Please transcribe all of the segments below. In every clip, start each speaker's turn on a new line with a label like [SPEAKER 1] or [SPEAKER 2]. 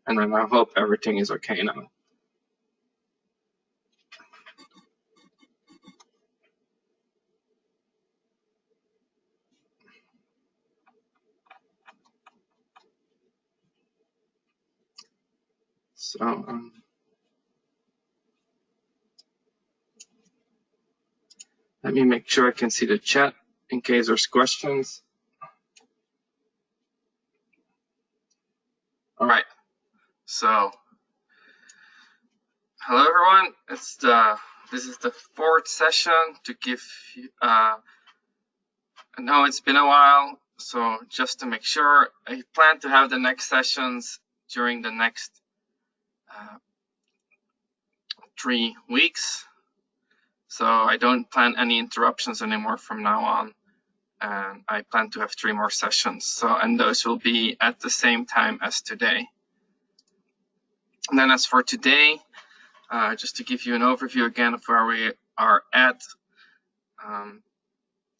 [SPEAKER 1] And then I hope everything is okay now. So let me make sure I can see the chat in case there's questions. All right. So hello everyone. This is the fourth session to give. I know it's been a while, so just to make sure, I plan to have the next sessions during the next 3 weeks. So I don't plan any interruptions anymore from now on, and I plan to have 3 more sessions. So, and those will be at the same time as today. And then as for today, just to give you an overview again of where we are at.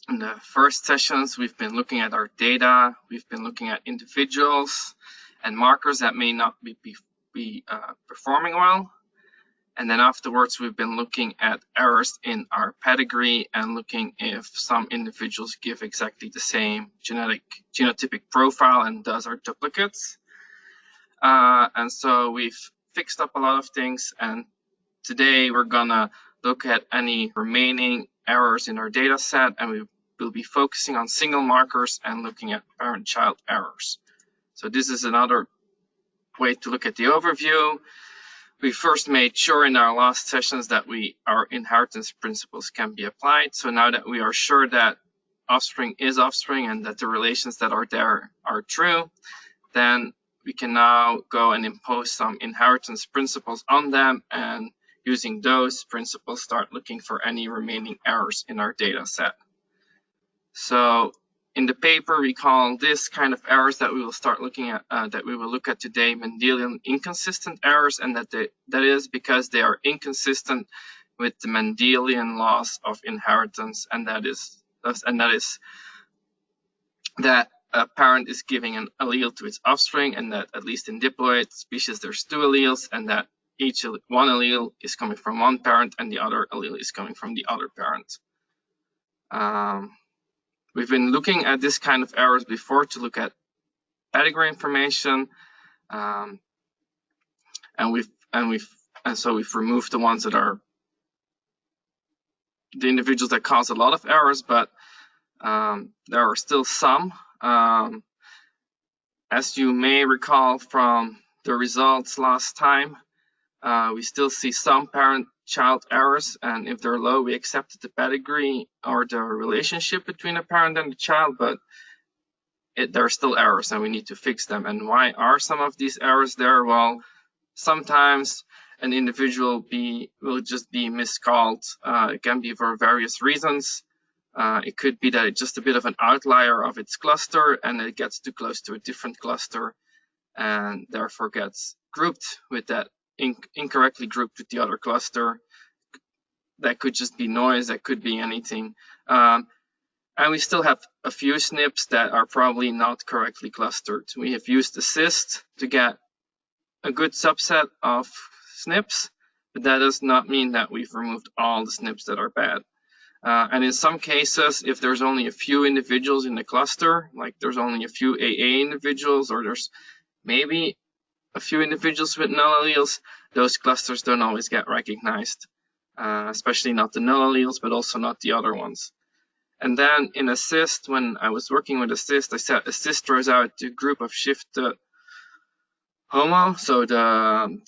[SPEAKER 1] In the first sessions, we've been looking at our data. We've been looking at individuals and markers that may not be performing well. And then afterwards, we've been looking at errors in our pedigree and looking if some individuals give exactly the same genotypic profile and thus are duplicates. And so we've fixed up a lot of things. And today we're gonna look at any remaining errors in our data set, and we will be focusing on single markers and looking at parent-child errors. So this is another way to look at the overview. We first made sure in our last sessions that our inheritance principles can be applied. So now that we are sure that offspring is offspring and that the relations that are there are true, then we can now go and impose some inheritance principles on them, and using those principles start looking for any remaining errors in our data set. So in the paper, we call this kind of errors that we will start looking at, that we will look at today, Mendelian-inconsistent errors, and that is because they are inconsistent with the Mendelian laws of inheritance, and that is that a parent is giving an allele to its offspring, and that at least in diploid species there's 2 alleles, and that one allele is coming from one parent and the other allele is coming from the other parent. We've been looking at this kind of errors before to look at pedigree information, and so we've removed the ones that are the individuals that cause a lot of errors, but there are still some. As you may recall from the results last time, we still see some parent-child errors, and if they're low, we accept the pedigree or the relationship between a parent and the child, but there are still errors and we need to fix them. And why are some of these errors there? Well, sometimes an individual will just be miscalled. It can be for various reasons. It could be that it's just a bit of an outlier of its cluster and it gets too close to a different cluster and therefore gets grouped with that incorrectly grouped with the other cluster. That could just be noise, that could be anything. And we still have a few SNPs that are probably not correctly clustered. We have used assist to get a good subset of SNPs, but that does not mean that we've removed all the SNPs that are bad. And in some cases, if there's only a few individuals in the cluster, like there's only a few AA individuals, or there's maybe a few individuals with null alleles, those clusters don't always get recognized, especially not the null alleles, but also not the other ones. And then in assist, when I was working with assist, I said assist throws out the group of shifted homo, so the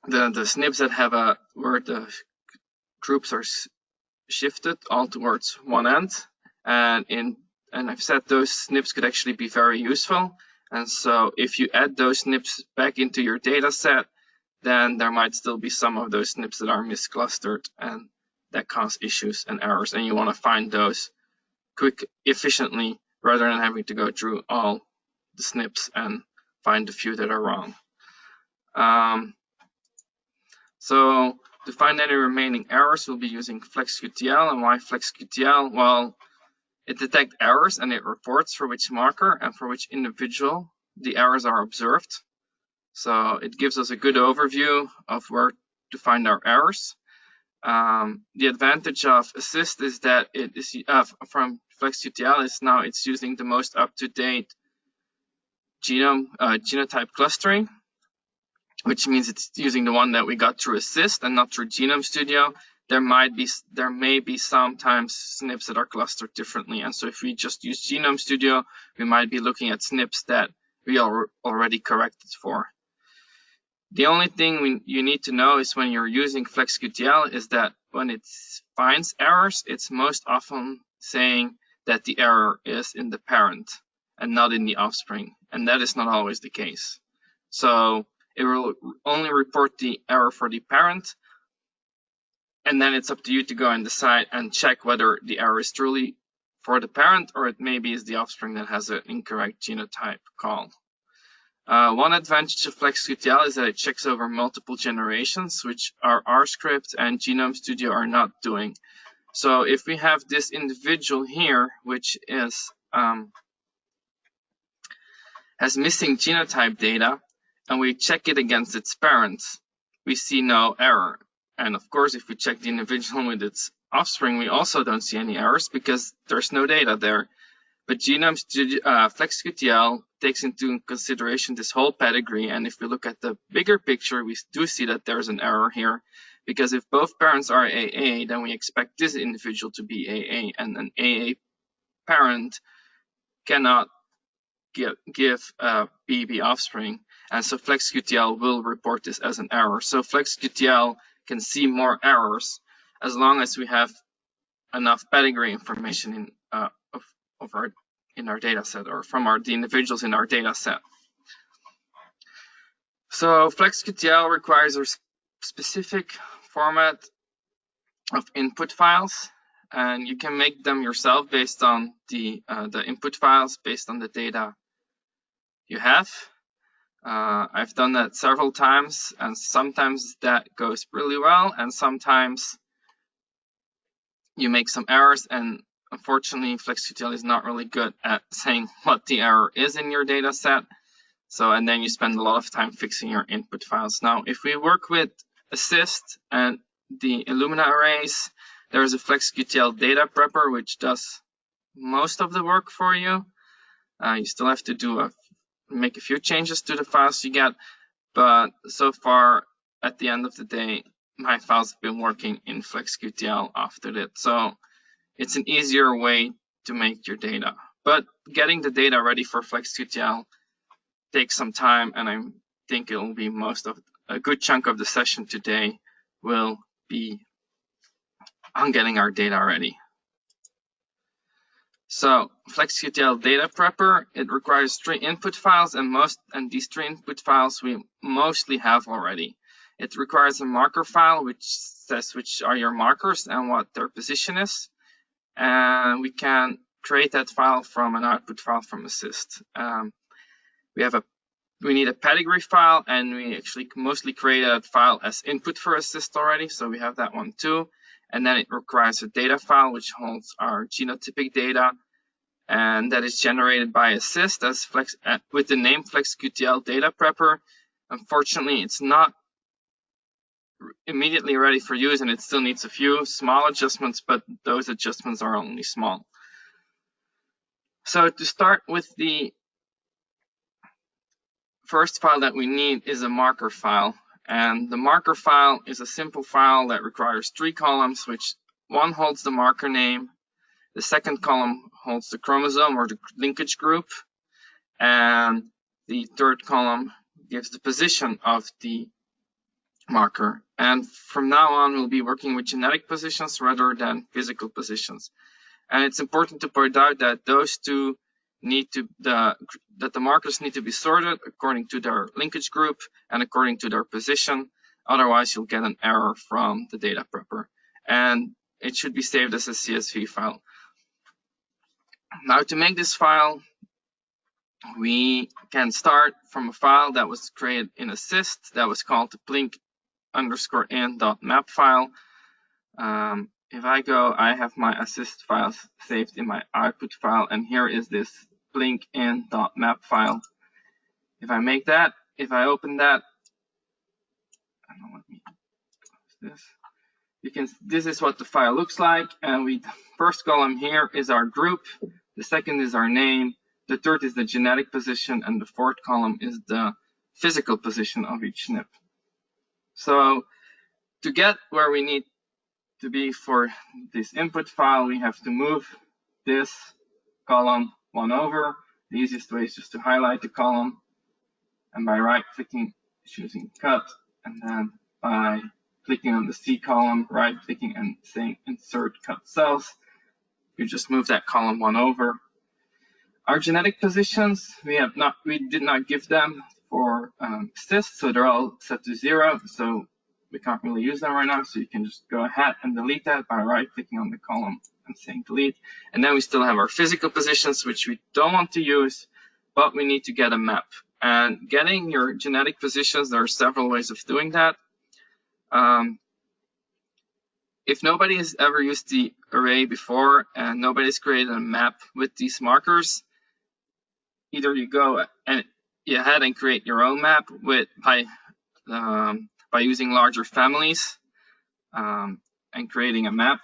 [SPEAKER 1] SNPs that have where the groups are shifted all towards one end, and I've said those SNPs could actually be very useful. And so if you add those SNPs back into your data set, then there might still be some of those SNPs that are misclustered and that cause issues and errors. And you want to find those efficiently rather than having to go through all the SNPs and find the few that are wrong. So to find any remaining errors, we'll be using FlexQTL. And why FlexQTL? Well, it detects errors and it reports for which marker and for which individual the errors are observed. So it gives us a good overview of where to find our errors. The advantage of Assist is that it is from FlexQTL is now it's using the most up-to-date genotype clustering, which means it's using the one that we got through Assist and not through Genome Studio. There may be sometimes SNPs that are clustered differently, and so if we just use Genome Studio, we might be looking at SNPs that we are already corrected for. The only thing you need to know is when you're using FlexQTL is that when it finds errors, it's most often saying that the error is in the parent and not in the offspring, and that is not always the case. So it will only report the error for the parent, and then it's up to you to go and decide and check whether the error is truly for the parent or it maybe is the offspring that has an incorrect genotype call. One advantage of FlexQTL is that it checks over multiple generations, which our RScript and Genome Studio are not doing. So if we have this individual here, which is has missing genotype data, and we check it against its parents, we see no error. And of course, if we check the individual with its offspring, we also don't see any errors because there's no data there. But Genome Studio, FlexQTL takes into consideration this whole pedigree, and if we look at the bigger picture, we do see that there's an error here, because if both parents are AA, then we expect this individual to be AA, and an AA parent cannot give a BB offspring, and so FlexQTL will report this as an error. So FlexQTL can see more errors as long as we have enough pedigree information in our data set, or from the individuals in our data set. So FlexQTL requires a specific format of input files, and you can make them yourself based on the input files, based on the data you have. I've done that several times, and sometimes that goes really well, and sometimes you make some errors, and unfortunately, FlexQTL is not really good at saying what the error is in your data set. So, and then you spend a lot of time fixing your input files. Now, if we work with Assist and the Illumina arrays, there is a FlexQTL data prepper, which does most of the work for you. You still have to make a few changes to the files you get, but so far, at the end of the day, my files have been working in FlexQTL after that. So it's an easier way to make your data. But getting the data ready for FlexQTL takes some time, and I think it will be a good chunk of the session today will be on getting our data ready. So FlexQTL data prepper, it requires 3 input files, and these 3 input files we mostly have already. It requires a marker file which says which are your markers and what their position is. And we can create that file from an output file from Assist. We need a pedigree file, and we actually mostly create a file as input for Assist already, so we have that one too. And then it requires a data file which holds our genotypic data, and that is generated by Assist as with the name FlexQTL data prepper. Unfortunately, it's not immediately ready for use, and it still needs a few small adjustments, but those adjustments are only small. So to start with, the first file that we need is a marker file, and the marker file is a simple file that requires 3 columns, which one holds the marker name, the second column holds the chromosome or the linkage group, and the third column gives the position of the marker. And from now on, we'll be working with genetic positions rather than physical positions. And it's important to point out that those two that the markers need to be sorted according to their linkage group and according to their position. Otherwise, you'll get an error from the data prepper, and it should be saved as a CSV file. Now, to make this file, we can start from a file that was created in Assist that was called the blink_in.map file. If I go, I have my Assist files saved in my output file, and here is this blink_in.map file. If I make that, if I open that, let me close this. This is what the file looks like, and the first column here is our group, the second is our name, the third is the genetic position, and the fourth column is the physical position of each SNP. So to get where we need to be for this input file, we have to move this column one over. The easiest way is just to highlight the column, and by right-clicking, choosing cut, and then by clicking on the C column, right-clicking and saying insert cut cells, you just move that column one over. Our genetic positions, we did not give them for cysts, so they're all set to 0, so we can't really use them right now, so you can just go ahead and delete that by right-clicking on the column and saying delete. And then we still have our physical positions, which we don't want to use, but we need to get a map. And getting your genetic positions, there are several ways of doing that. If nobody has ever used the array before and nobody's created a map with these markers, either you go ahead and create your own map by using larger families and creating a map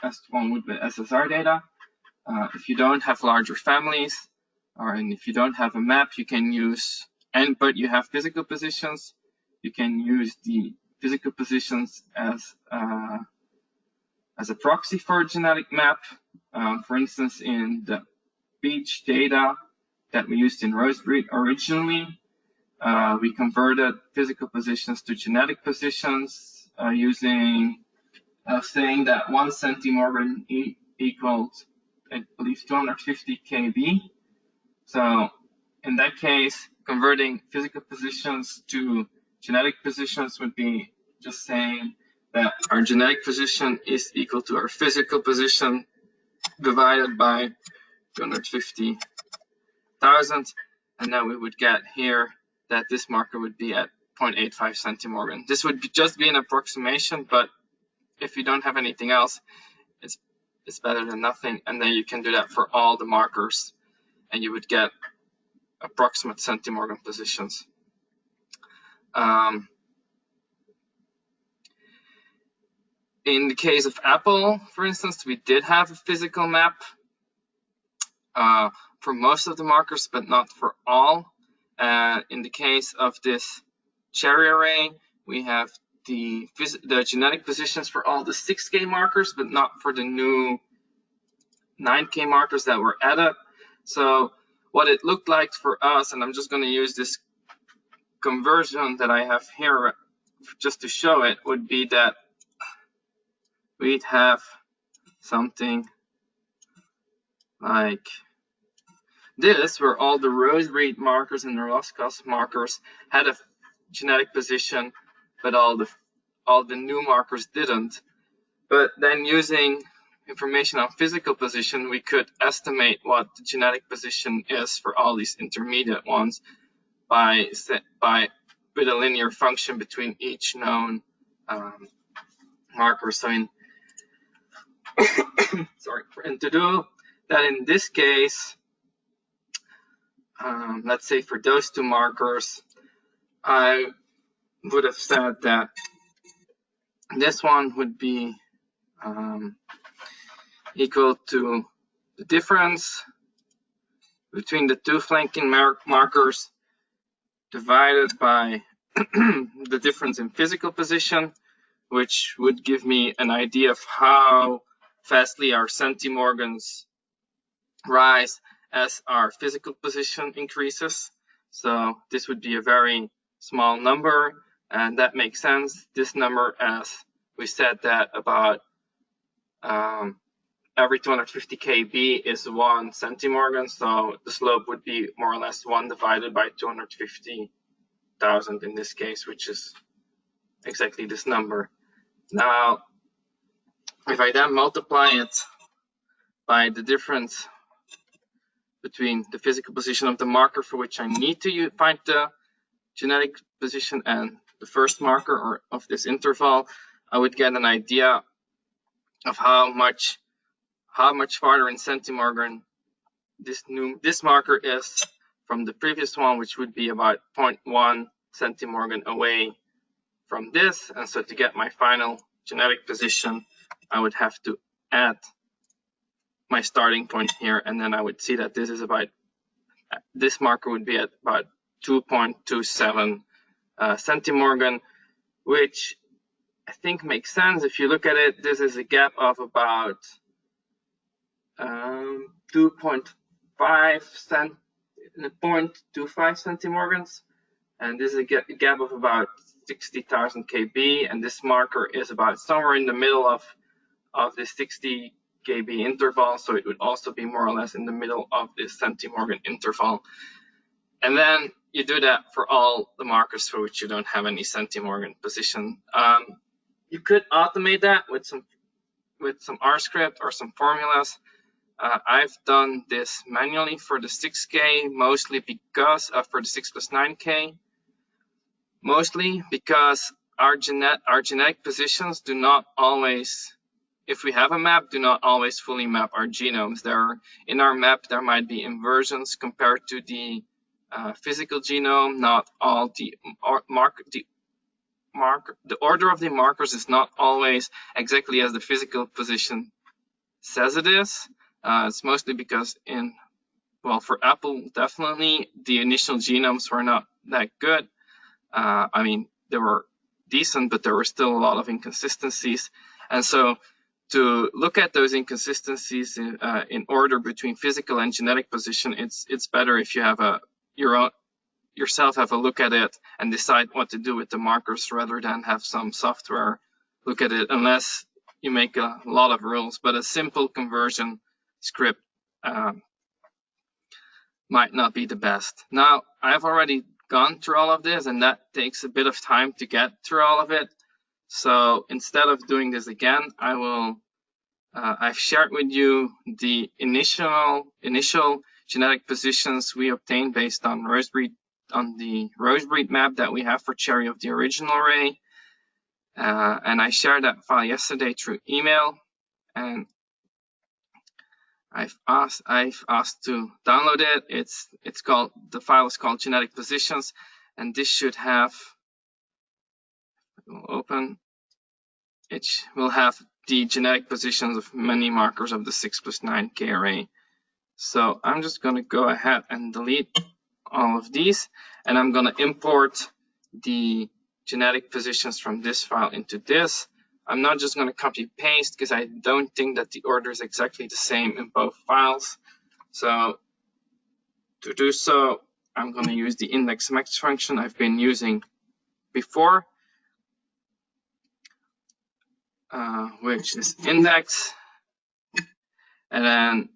[SPEAKER 1] as one would with SSR data. If you don't have larger families, and if you don't have a map, you can use, but you have physical positions, you can use the physical positions as a proxy for a genetic map. For instance, in the speech data that we used in RosBREED originally, we converted physical positions to genetic positions using saying that 1 centimorgan equaled, I believe, 250 kb. So in that case, converting physical positions to genetic positions would be just saying that our genetic position is equal to our physical position divided by 250,000, and then we would get here that this marker would be at 0.85 centimorgan. This would just be an approximation, but if you don't have anything else, it's better than nothing, and then you can do that for all the markers, and you would get approximate centimorgan positions. In the case of Apple, for instance, we did have a physical map for most of the markers, but not for all. In the case of this cherry array, we have the genetic positions for all the 6K markers, but not for the new 9K markers that were added. So what it looked like for us, and I'm just going to use this conversion that I have here just to show it, would be that we'd have something like this, where all the RosBREED markers and the RosCos markers had a genetic position, but all the new markers didn't. But then using information on physical position, we could estimate what the genetic position is for all these intermediate ones with a linear function between each known marker. So and to do that in this case, let's say for those two markers, I would have said that this one would be equal to the difference between the two flanking markers divided by the difference in physical position, which would give me an idea of how fastly our centimorgans rise as our physical position increases. So this would be a very small number, and that makes sense. This number, as we said, that about every 250 kb is 1 centimorgan, so the slope would be more or less 1 divided by 250,000 in this case, which is exactly this number. Now, if I then multiply it by the difference between the physical position of the marker for which I need to find the genetic position and the first marker of this interval, I would get an idea of how much farther in centimorgan this marker is from the previous one, which would be about 0.1 centimorgan away from this. And so to get my final genetic position, I would have to add my starting point here, and then I would see that this is about, this marker would be at about 2.27 centimorgan, which I think makes sense. If you look at it, this is a gap of about 0.25 centimorgans, and this is a gap of about 60,000 kb, and this marker is about somewhere in the middle of this 60 kb interval, so it would also be more or less in the middle of this centimorgan interval. And then you do that for all the markers for which you don't have any centimorgan position. You could automate that with some R script or some formulas. I've done this manually for the 6K, mostly because for the 6 plus 9K, mostly because our genetic positions do not always, if we have a map, do not always fully map our genomes. In our map, there might be inversions compared to the physical genome. Not all the order of the markers is not always exactly as the physical position says it is. It's mostly because for Apple, definitely the initial genomes were not that good. I mean, they were decent, but there were still a lot of inconsistencies. And so to look at those inconsistencies in order between physical and genetic position, it's better if you have yourself have a look at it and decide what to do with the markers rather than have some software look at it, unless you make a lot of rules. But a simple conversion script might not be the best. Now, I've already gone through all of this, and that takes a bit of time to get through all of it. So instead of doing this again, I've shared with you the initial genetic positions we obtained based on the RosBREED map that we have for Cherry of the original array. And I shared that file yesterday through email, and I've asked to download it. The file is called genetic positions, and this should have, it will have the genetic positions of many markers of the 6 plus 9K array. So I'm just going to go ahead and delete all of these, and I'm going to import the genetic positions from this file into this. I'm not just going to copy paste because I don't think that the order is exactly the same in both files. So to do so, I'm going to use the index max function I've been using before, which is index, and then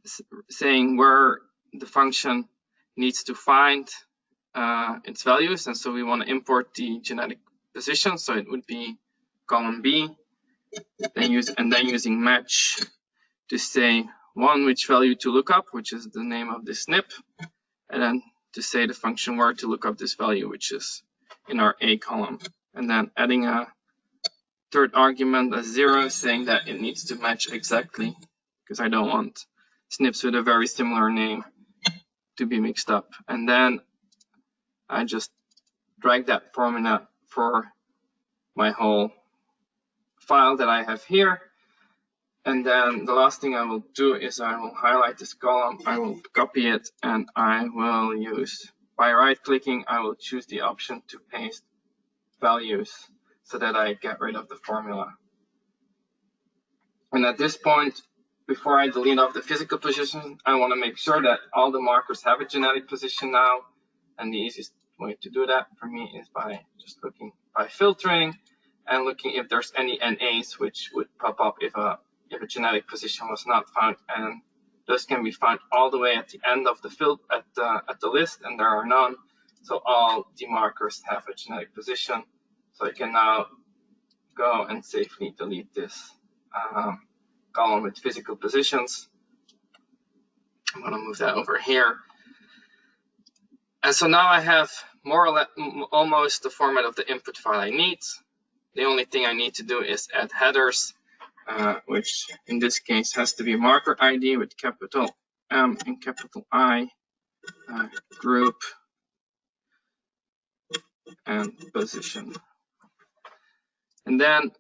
[SPEAKER 1] saying where the function needs to find its values. And so we want to import the genetic position, so it would be column B, then using match to say which value to look up, which is the name of this SNP, and then to say the function where to look up this value, which is in our A column, and then adding a third argument as 0, saying that it needs to match exactly, because I don't want SNPs with a very similar name to be mixed up. And then I just drag that formula for my whole file that I have here. And then the last thing I will do is I will highlight this column, I will copy it, and I will use, by right-clicking, I will choose the option to paste values so that I get rid of the formula. And at this point, before I delete off the physical position, I want to make sure that all the markers have a genetic position now. And the easiest way to do that for me is by just looking by filtering and looking if there's any NAs which would pop up if a genetic position was not found, and those can be found all the way at the end of the at the list, and there are none. So all the markers have a genetic position. So I can now go and safely delete this column with physical positions. I'm going to move that over here. And so now I have more or less almost the format of the input file I need. The only thing I need to do is add headers, which in this case has to be marker ID with capital M and capital I, group, and position. And then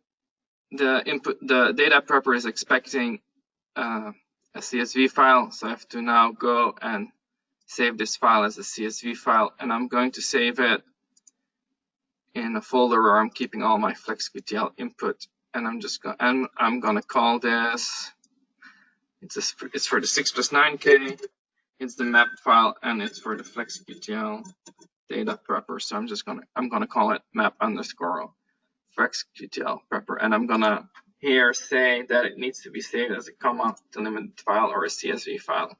[SPEAKER 1] the data prepper is expecting a CSV file, so I have to now go and save this file as a CSV file, and I'm going to save it in a folder where I'm keeping all my FlexQTL input, and I'm gonna call this. It's for the 6+9K. It's the map file, and it's for the FlexQTL data prepper. So I'm gonna call it map _ FlexQTL prepper, and I'm gonna here say that it needs to be saved as a delimited file or a CSV file.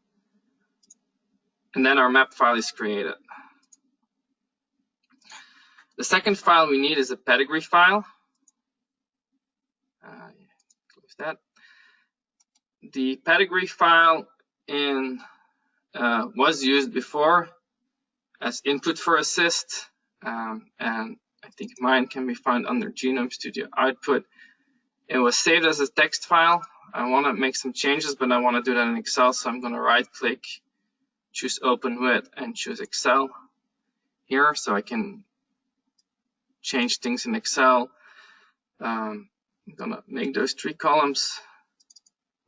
[SPEAKER 1] And then our map file is created. The second file we need is a pedigree file. Close that. The pedigree file was used before as input for assist, and I think mine can be found under Genome Studio output. It was saved as a text file. I want to make some changes, but I want to do that in Excel, so I'm going to right-click, choose Open With, and choose Excel here, so I can change things in Excel. I'm going to make those 3 columns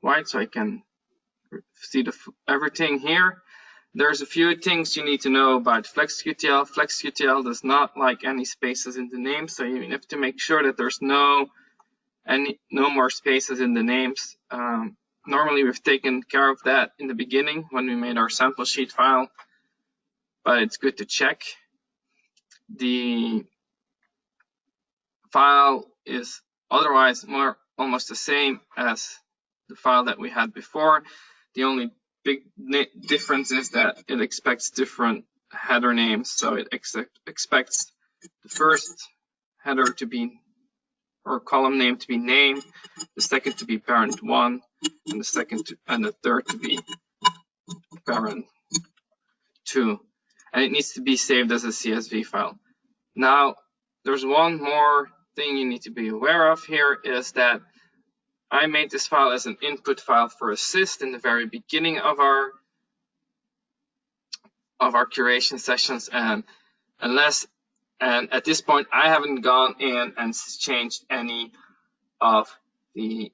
[SPEAKER 1] white so I can see everything here. There's a few things you need to know about FlexQTL. FlexQTL does not like any spaces in the name, so you have to make sure that there's no more spaces in the names. Normally we've taken care of that in the beginning when we made our sample sheet file, but it's good to check. The file is otherwise almost the same as the file that we had before. The only big difference is that it expects different header names. So it expects the first header to be, or column name to be name, the second to be parent 1, and the third to be parent 2. And it needs to be saved as a CSV file. Now, there's one more thing you need to be aware of here, is that I made this file as an input file for assist in the very beginning of our curation sessions, and at this point I haven't gone in and changed any of the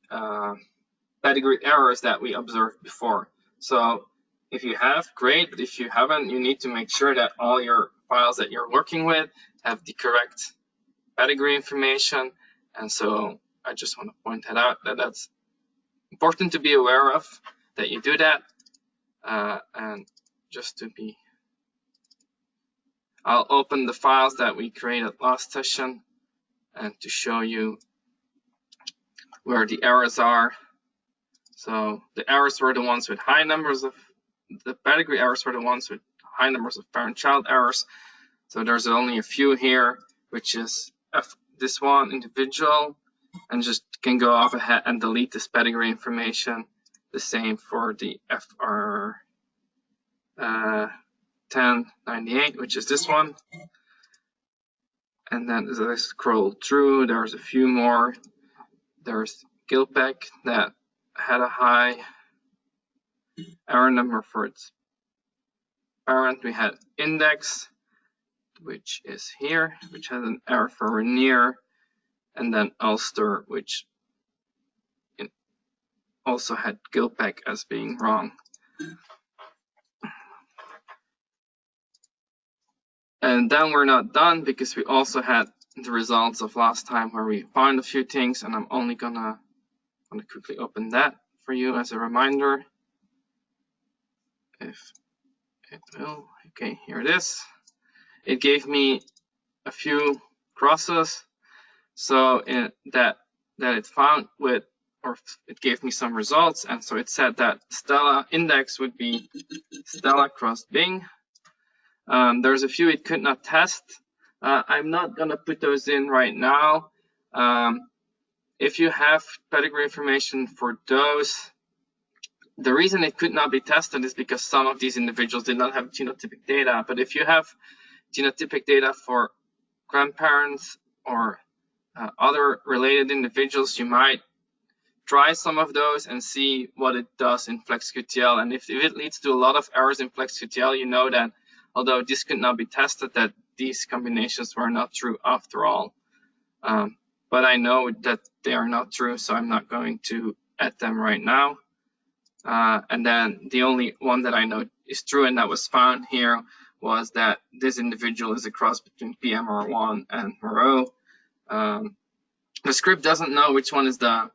[SPEAKER 1] pedigree errors that we observed before. So if you have, great, but if you haven't, you need to make sure that all your files that you're working with have the correct pedigree information. And so I just want to point that out, that that's important to be aware of, that you do that. And just to be, I'll open the files that we created last session and to show you where the errors are. So the errors were the ones with high numbers of, the pedigree errors were the ones with high numbers of parent-child errors. So there's only a few here, which is this one, individual, and just can go off ahead and delete this pedigree information. The same for the FR 1098, which is this one. And then as I scroll through, there's a few more. There's Gilpec that had a high error number for its parent. We had Index, which is here, which has an error for Rainier, and then Ulster, which also had Gilpec as being wrong. And then we're not done, because we also had the results of last time where we found a few things, and I'm only gonna quickly open that for you as a reminder. If it will, okay, here it is. It gave me a few crosses, so that it found with, or it gave me some results, and so it said that Stella index would be Stella cross Bing. There's a few it could not test. I'm not gonna put those in right now. If you have pedigree information for those, the reason it could not be tested is because some of these individuals did not have genotypic data. But if you have genotypic data for grandparents or other related individuals, you might try some of those and see what it does in FlexQTL. And if it leads to a lot of errors in FlexQTL, you know that although this could not be tested, that these combinations were not true after all. But I know that they are not true, so I'm not going to add them right now. And then the only one that I know is true and that was found here was that this individual is a cross between PMR1 and Moreau. The script doesn't know which one is the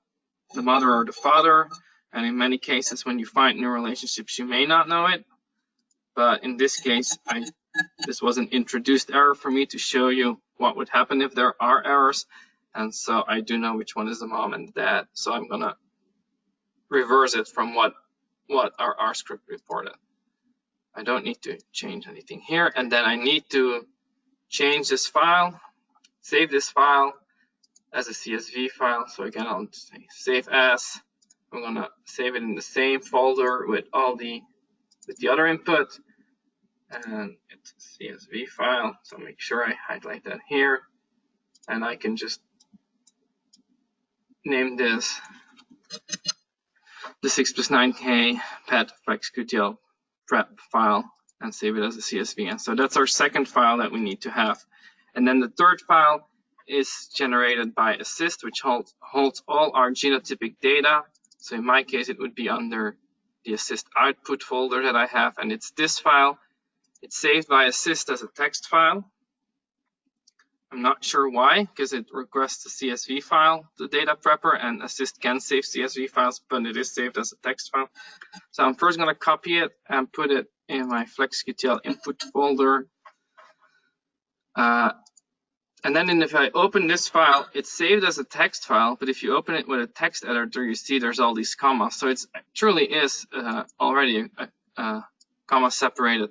[SPEAKER 1] mother or the father, and in many cases when you find new relationships you may not know it, but in this case this was an introduced error for me to show you what would happen if there are errors, and so I do know which one is the mom and dad, so I'm gonna reverse it from what our R script reported. I don't need to change anything here, and then I need to change this file, save this file as a CSV file. So again, I'll say save as. I'm gonna save it in the same folder with all the other input, and it's a CSV file. So make sure I highlight that here, and I can just name this the 6+9K pet FlexQTL prep file and save it as a CSV. And so that's our second file that we need to have. And then the third file is generated by assist, which holds all our genotypic data. So in my case, it would be under the assist output folder that I have, and it's this file. It's saved by assist as a text file. I'm not sure why, because it requests a CSV file, the data prepper, and assist can save CSV files, but it is saved as a text file. So I'm first going to copy it and put it in my FlexQTL input folder. And then if I open this file, it's saved as a text file, but if you open it with a text editor, you see there's all these commas. So it truly is already a comma separated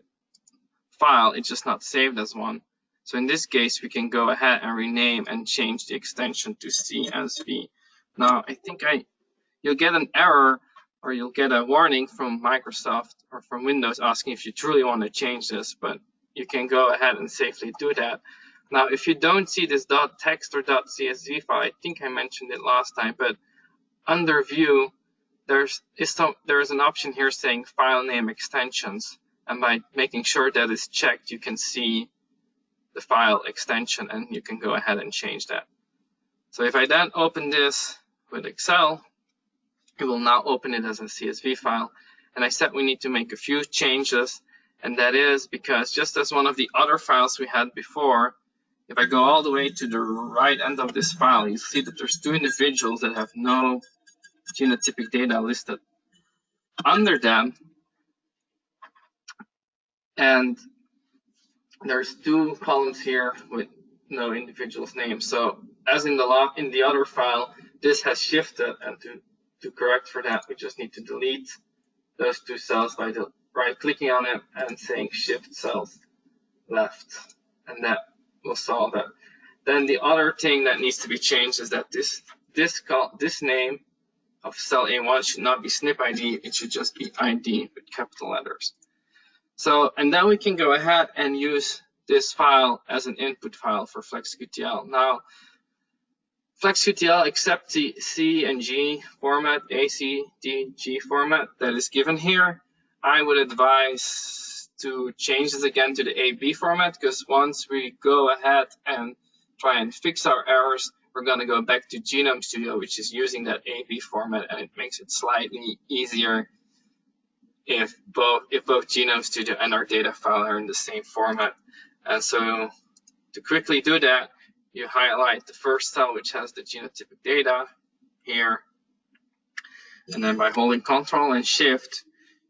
[SPEAKER 1] file. It's just not saved as one. So in this case, we can go ahead and rename and change the extension to CSV. Now, I think you'll get an error, or you'll get a warning from Microsoft or from Windows asking if you truly want to change this, but you can go ahead and safely do that. Now, if you don't see this .text or .csv file, I think I mentioned it last time, but under View, there's an option here saying File Name Extensions, and by making sure that is checked, you can see the file extension, and you can go ahead and change that. So if I then open this with Excel, it will now open it as a CSV file. And I said we need to make a few changes, and that is because just as one of the other files we had before, if I go all the way to the right end of this file, you see that there's two individuals that have no genotypic data listed under them, and there's two columns here with no individual's name. So as in the other file, this has shifted, and to correct for that, we just need to delete those two cells by right-clicking on it and saying Shift Cells Left, and that will solve that. Then the other thing that needs to be changed is that this name of cell A1 should not be SNP ID, it should just be ID with capital letters. So, and then we can go ahead and use this file as an input file for FlexQTL. Now, FlexQTL accepts the C and G format, A, C, D, G format that is given here. I would advise to change this again to the AB format, because once we go ahead and try and fix our errors, we're going to go back to Genome Studio, which is using that AB format, and it makes it slightly easier if both Genome Studio and our data file are in the same format. And so to quickly do that, you highlight the first cell, which has the genotypic data here, and then by holding Control and Shift,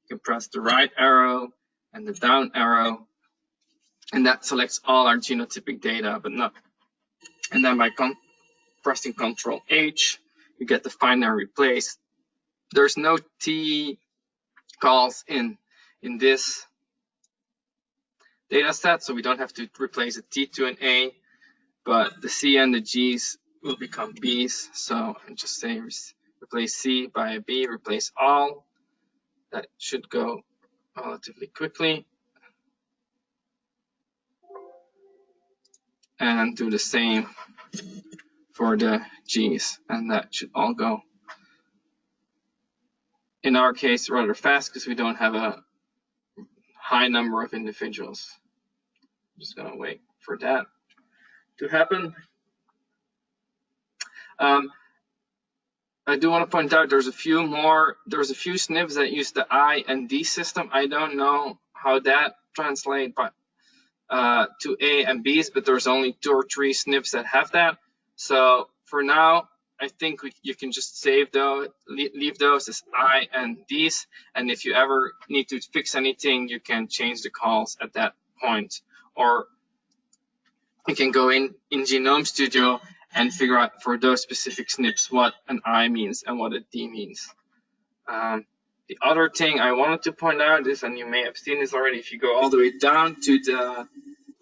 [SPEAKER 1] you can press the right arrow and the down arrow, and that selects all our genotypic data, but not. And then by pressing Control H, you get the find and replace. There's no T calls in this data set, so we don't have to replace a T to an A, but the C and the G's will become B's. So I just say replace C by a B, replace all. That should go relatively quickly. And do the same for the G's, and that should all go in our case rather fast because we don't have a high number of individuals. I'm just going to wait for that to happen. I do want to point out there's a few SNPs that use the I and D system. I don't know how that translates to A and B's, but there's only 2 or 3 SNPs that have that. So for now, I think you can just save those, leave those as I and D's. And if you ever need to fix anything, you can change the calls at that point. Or you can go in Genome Studio and figure out for those specific SNPs what an I means and what a D means. The other thing I wanted to point out is, and you may have seen this already, if you go all the way down to the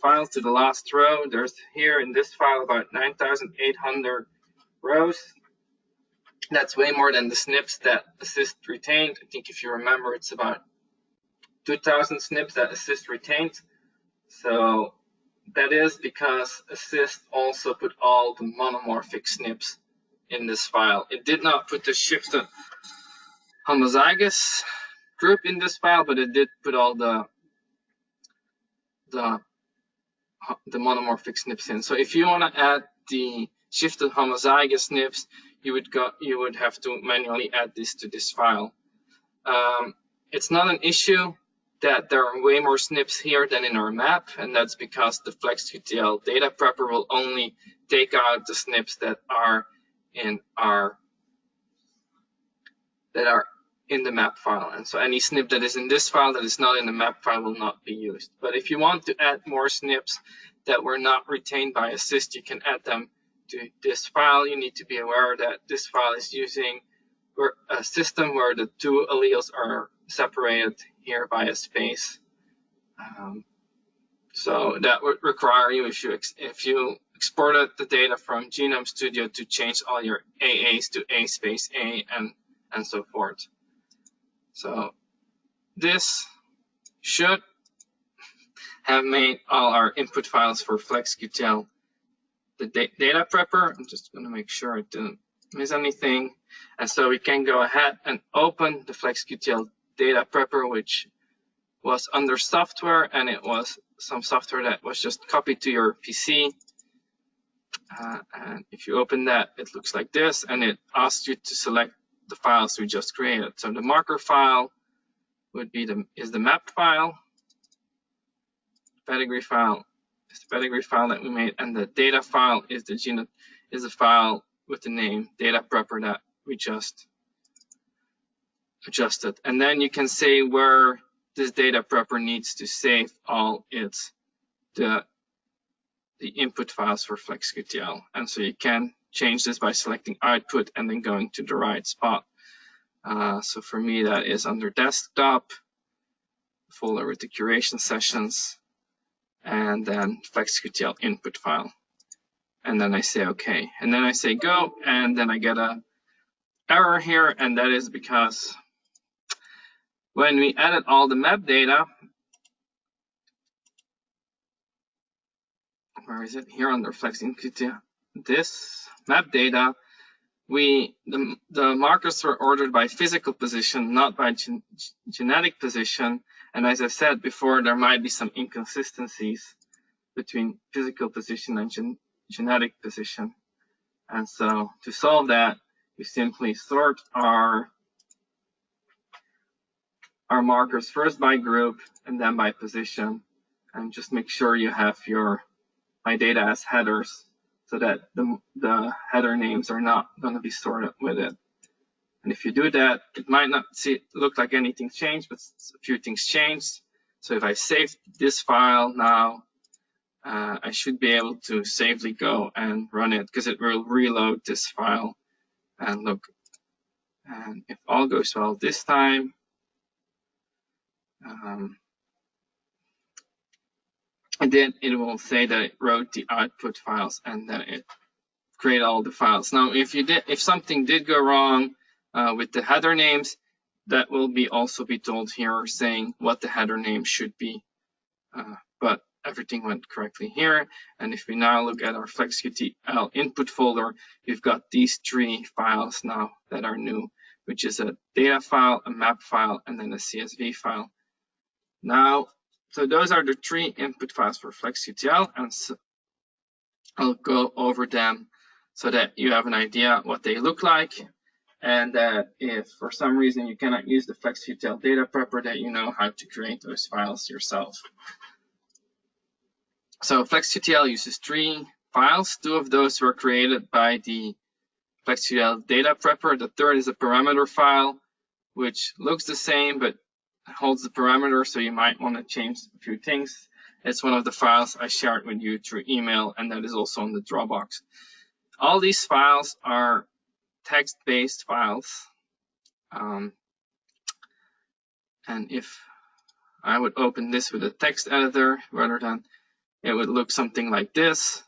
[SPEAKER 1] file, to the last row, there's here in this file about 9,800 rows. That's way more than the SNPs that Assist retained. I think if you remember, it's about 2,000 SNPs that Assist retained. So that is because Assist also put all the monomorphic SNPs in this file. It did not put the shifted homozygous group in this file, but it did put all the monomorphic SNPs in. So if you want to add the shifted homozygous SNPs, you would have to manually add this to this file. It's not an issue that there are way more SNPs here than in our map, and that's because the FlexQTL data prepper will only take out the SNPs that are in the map file. And so any SNP that is in this file that is not in the map file will not be used. But if you want to add more SNPs that were not retained by Assist, you can add them to this file. You need to be aware that this file is using a system where the 2 alleles are separated here by a space. So that would require you, if you exported the data from Genome Studio, to change all your AAs to A space A and so forth. So this should have made all our input files for FlexQTL the data prepper. I'm just going to make sure I didn't miss anything. And so we can go ahead and open the FlexQTL data prepper, which was under software, and it was some software that was just copied to your PC. And if you open that, it looks like this, and it asks you to select the files we just created. So the marker file would be is the map file. Pedigree file is the pedigree file that we made, and the data file is the file with the name data prepper that we just adjusted. And then you can say where this data prepper needs to save all the input files for FlexQTL. And so you can change this by selecting output and then going to the right spot. So for me, that is under desktop, folder with the curation sessions, and then FlexQTL input file. And then I say OK. And then I say go, and then I get a error here, and that is because when we added all the map data, where is it? Here under FlexQTL, this map data, the markers were ordered by physical position, not by genetic position. And as I said before, there might be some inconsistencies between physical position and genetic position. And so to solve that, we simply sort our markers first by group and then by position, and just make sure you have my data as headers so that the header names are not going to be sorted with it. And if you do that, it might not look like anything changed, but a few things changed. So if I save this file now, I should be able to safely go and run it, because it will reload this file. And look, and if all goes well this time, and then it will say that it wrote the output files and then it created all the files. Now, if something did go wrong with the header names, that will also be told here, saying what the header name should be. But everything went correctly here. And if we now look at our FlexQTL input folder, we've got these 3 files now that are new. which is a data file, a map file, and then a CSV file. Now, so those are the 3 input files for FlexQTL, and so I'll go over them so that you have an idea what they look like, and that if for some reason you cannot use the FlexQTL data prepper, that you know how to create those files yourself. So FlexQTL uses 3 files. 2 of those were created by the FlexQTL data prepper. The third is a parameter file, which looks the same but holds the parameter, so you might want to change a few things. It's one of the files I shared with you through email, and that is also on the Dropbox. All these files are text-based files. And if I would open this with a text editor rather than, it would look something like this.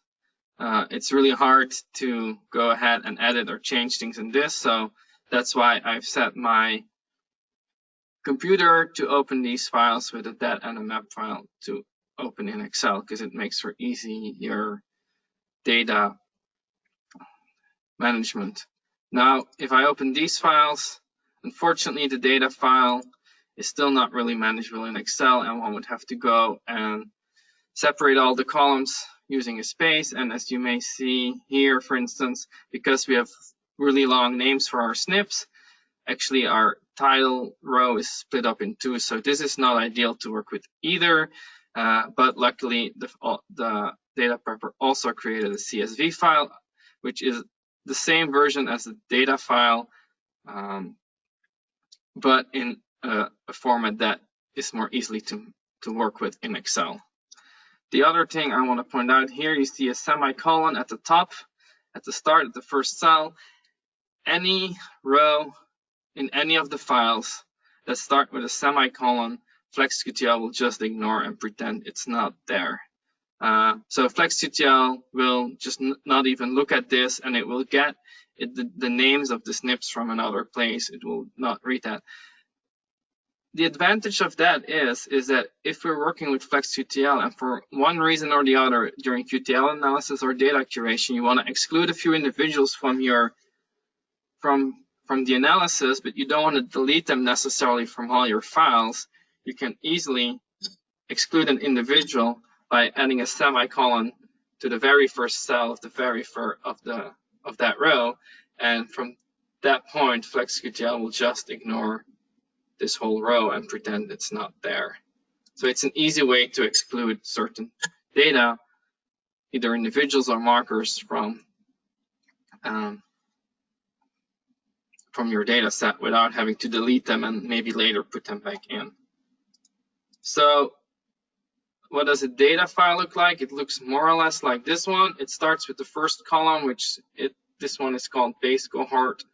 [SPEAKER 1] It's really hard to go ahead and edit or change things in this, so that's why I've set my computer to open these files with a dat and a map file to open in Excel, because it makes for easier data management. Now, if I open these files, unfortunately the data file is still not really manageable in Excel, and one would have to go and separate all the columns using a space. And as you may see here, for instance, because we have really long names for our SNPs, actually our title row is split up in 2, so this is not ideal to work with either, but luckily the data prepper also created a CSV file, which is the same version as the data file, but in a format that is more easily to work with in Excel. The other thing I want to point out here, you see a semicolon at the top, at the start of the first cell. Any row in any of the files that start with a semicolon, FlexQTL will just ignore and pretend it's not there. So FlexQTL will just not even look at this, and it will get the names of the SNPs from another place. It will not read that. The advantage of that is that if we're working with FlexQTL and for one reason or the other during QTL analysis or data curation, you want to exclude a few individuals from the analysis, but you don't want to delete them necessarily from all your files, you can easily exclude an individual by adding a semicolon to the very first cell of the very first of that row, and from that point, FlexQTL will just ignore this whole row and pretend it's not there. So it's an easy way to exclude certain data, either individuals or markers from your data set without having to delete them and maybe later put them back in. So what does a data file look like? It looks more or less like this one. It starts with the first column, this one is called base cohort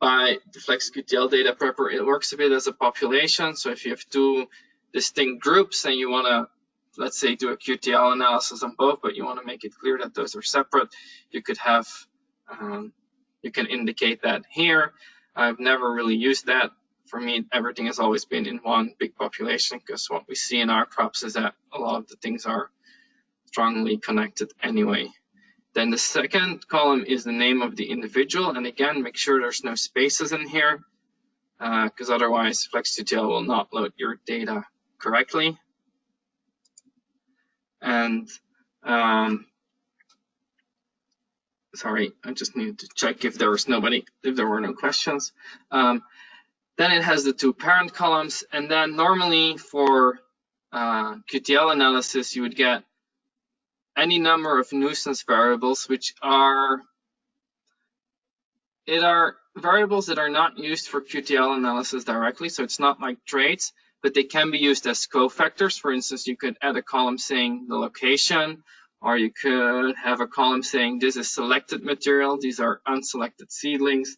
[SPEAKER 1] by the FlexQTL data prepper. It works a bit as a population. So if you have 2 distinct groups and you want to, let's say, do a QTL analysis on both, but you want to make it clear that those are separate, you could have, you can indicate that here. I've never really used that. For me, everything has always been in one big population, because what we see in our crops is that a lot of the things are strongly connected anyway. Then the second column is the name of the individual, and again, make sure there's no spaces in here, because otherwise FlexQTL will not load your data correctly. And sorry, I just needed to check if there were no questions. Then it has the 2 parent columns, and then normally for QTL analysis, you would get any number of nuisance variables, which are variables that are not used for QTL analysis directly, so it's not like traits, but they can be used as cofactors. For instance, you could add a column saying the location, or you could have a column saying this is selected material, these are unselected seedlings.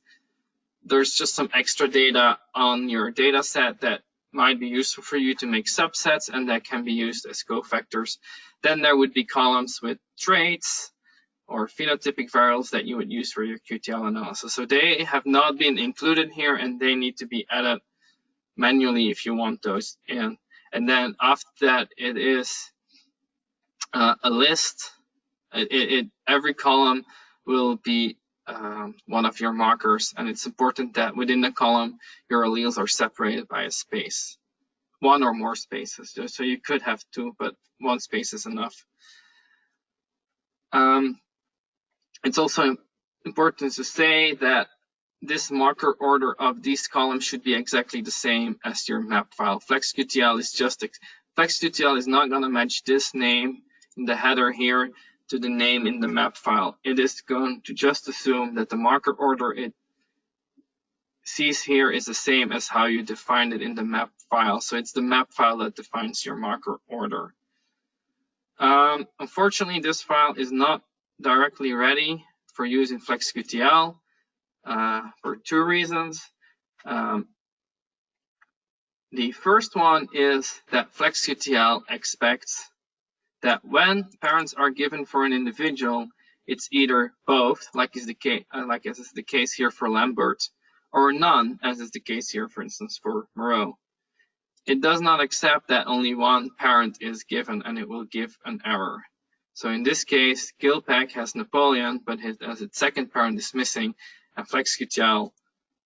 [SPEAKER 1] There's just some extra data on your data set that might be useful for you to make subsets, and that can be used as cofactors. Then there would be columns with traits or phenotypic variables that you would use for your QTL analysis. So they have not been included here, and they need to be added manually if you want those in. And then after that, it is a list. Every column will be one of your markers, and it's important that within the column your alleles are separated by a space, one or more spaces. So you could have two, but one space is enough. It's also important to say that this marker order of these columns should be exactly the same as your map file. FlexQTL is not going to match this name in the header here to the name in the map file. It is going to just assume that the marker order it sees here is the same as how you defined it in the map file. So it's the map file that defines your marker order. Unfortunately, this file is not directly ready for use in FlexQTL for two reasons. The first one is that FlexQTL expects that when parents are given for an individual, it's either both, like is the case here for Lambert, or none, as is the case here, for instance, for Moreau. It does not accept that only one parent is given, and it will give an error. So in this case, Gilpack has Napoleon, but as its second parent is missing, and FlexQTL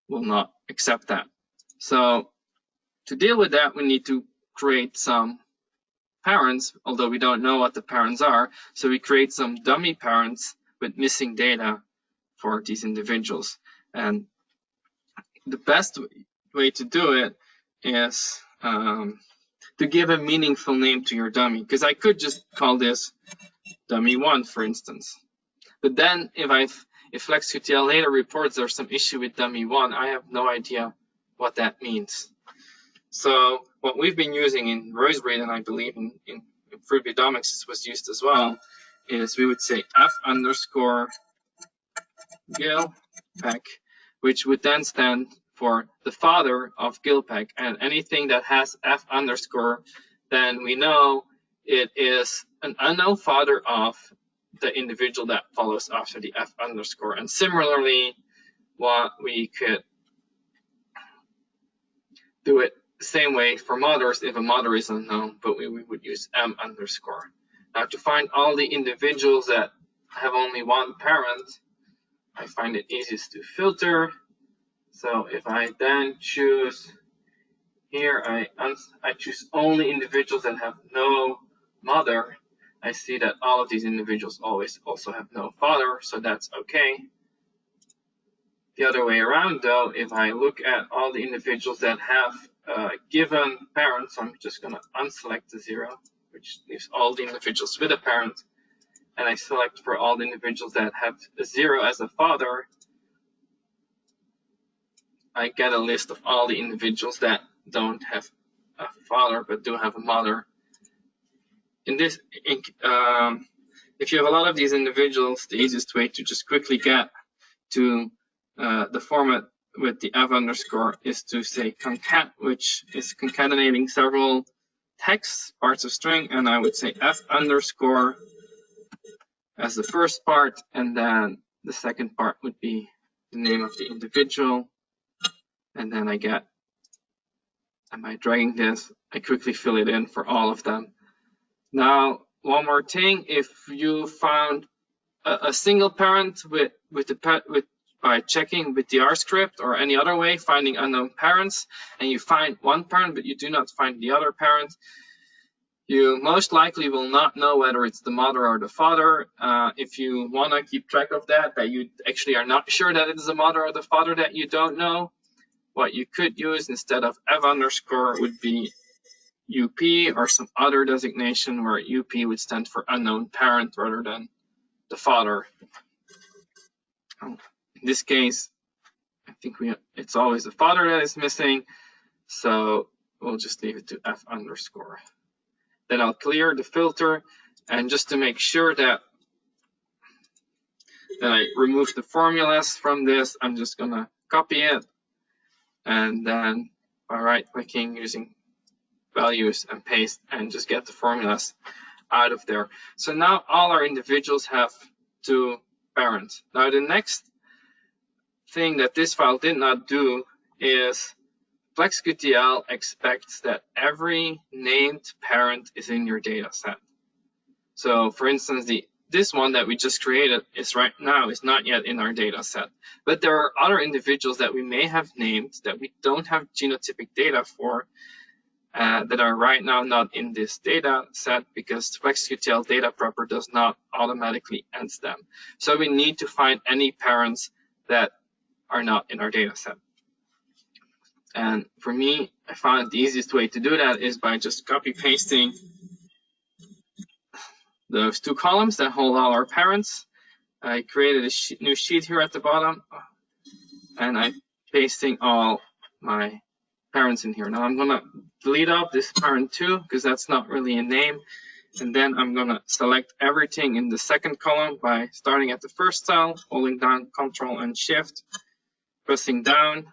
[SPEAKER 1] will not accept that. So to deal with that, we need to create some parents, although we don't know what the parents are. So we create some dummy parents with missing data for these individuals. And the best way to do it is to give a meaningful name to your dummy, because I could just call this dummy 1, for instance. But then if FlexQTL later reports there's some issue with dummy 1, I have no idea what that means. So what we've been using in RosBREED, and I believe in Fruitbiomics was used as well, is we would say F_Gilpack, which would then stand for the father of Gilpack, and anything that has F_, then we know it is an unknown father of the individual that follows after the F_. And similarly, what we could do it the same way for mothers if a mother is unknown, but we would use M_. Now to find all the individuals that have only one parent, I find it easiest to filter. So if I then choose here, I choose only individuals that have no mother, I see that all of these individuals always also have no father, so that's okay. The other way around though, if I look at all the individuals that have given parents, so I'm just going to unselect the 0, which leaves all the individuals with a parent, and I select for all the individuals that have a 0 as a father, I get a list of all the individuals that don't have a father but do have a mother. In this, if you have a lot of these individuals, the easiest way to just quickly get to the format with the F_ is to say concat, which is concatenating several text parts of string, and I would say F_ as the first part, and then the second part would be the name of the individual, and then I get, and by dragging this, I quickly fill it in for all of them. Now, one more thing, if you found a single parent by checking with the R script or any other way, finding unknown parents, and you find one parent but you do not find the other parent, you most likely will not know whether it's the mother or the father. If you want to keep track of that you actually are not sure that it is the mother or the father that you don't know, what you could use instead of F_ would be UP or some other designation where UP would stand for unknown parent rather than the father. In this case, I think it's always the father that is missing, so we'll just leave it to F_. Then I'll clear the filter, and just to make sure that I remove the formulas from this, I'm just going to copy it, and then by right-clicking using values and paste, and just get the formulas out of there. So now all our individuals have 2 parents. Now the next thing that this file did not do is FlexQTL expects that every named parent is in your data set. So for instance, the this one that we just created is right now is not yet in our data set. But there are other individuals that we may have named that we don't have genotypic data for that are right now not in this data set because FlexQTL data proper does not automatically end them. So we need to find any parents that are not in our data set. And for me, I found the easiest way to do that is by just copy pasting those two columns that hold all our parents. I created a new sheet here at the bottom, and I'm pasting all my parents in here. Now I'm gonna delete off this parent 2 because that's not really a name, and then I'm gonna select everything in the second column by starting at the first cell, holding down Control and Shift, pressing down,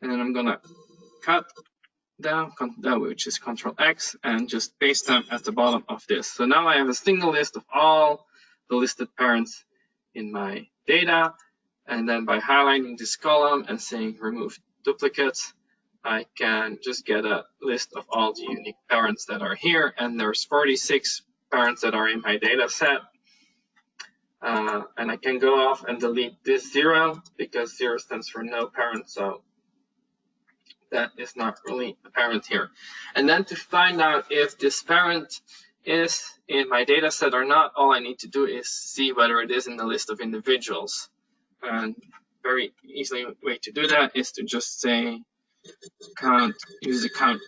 [SPEAKER 1] and then I'm gonna cut down, which is Control X, and just paste them at the bottom of this. So now I have a single list of all the listed parents in my data, and then by highlighting this column and saying remove duplicates, I can just get a list of all the unique parents that are here, and there's 46 parents that are in my data set. And I can go off and delete this 0 because 0 stands for no parent, so that is not really a parent here. And then to find out if this parent is in my data set or not, all I need to do is see whether it is in the list of individuals. And very easily way to do that is to just say count, use the count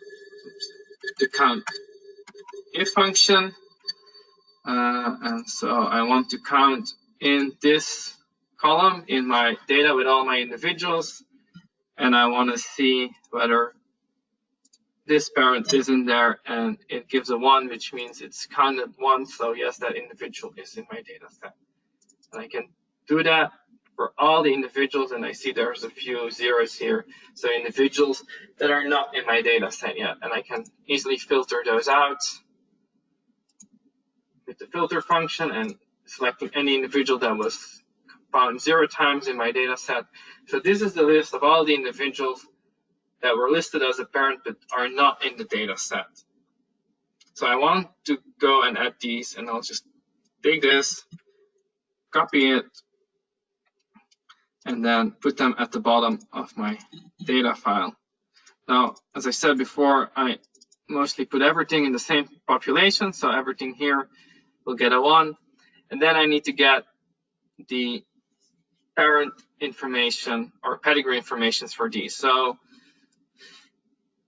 [SPEAKER 1] if function. And so I want to count in this column in my data with all my individuals, and I want to see whether this parent is in there, and it gives a 1, which means it's counted once. So yes, that individual is in my data set. And I can do that for all the individuals, and I see there's a few zeros here. So individuals that are not in my data set yet, and I can easily filter those out with the filter function and selecting any individual that was found 0 times in my data set. So this is the list of all the individuals that were listed as a parent but are not in the data set. So I want to go and add these, and I'll just take this, copy it, and then put them at the bottom of my data file. Now, as I said before, I mostly put everything in the same population, so everything here will get a 1. And then I need to get the parent information or pedigree information for these. So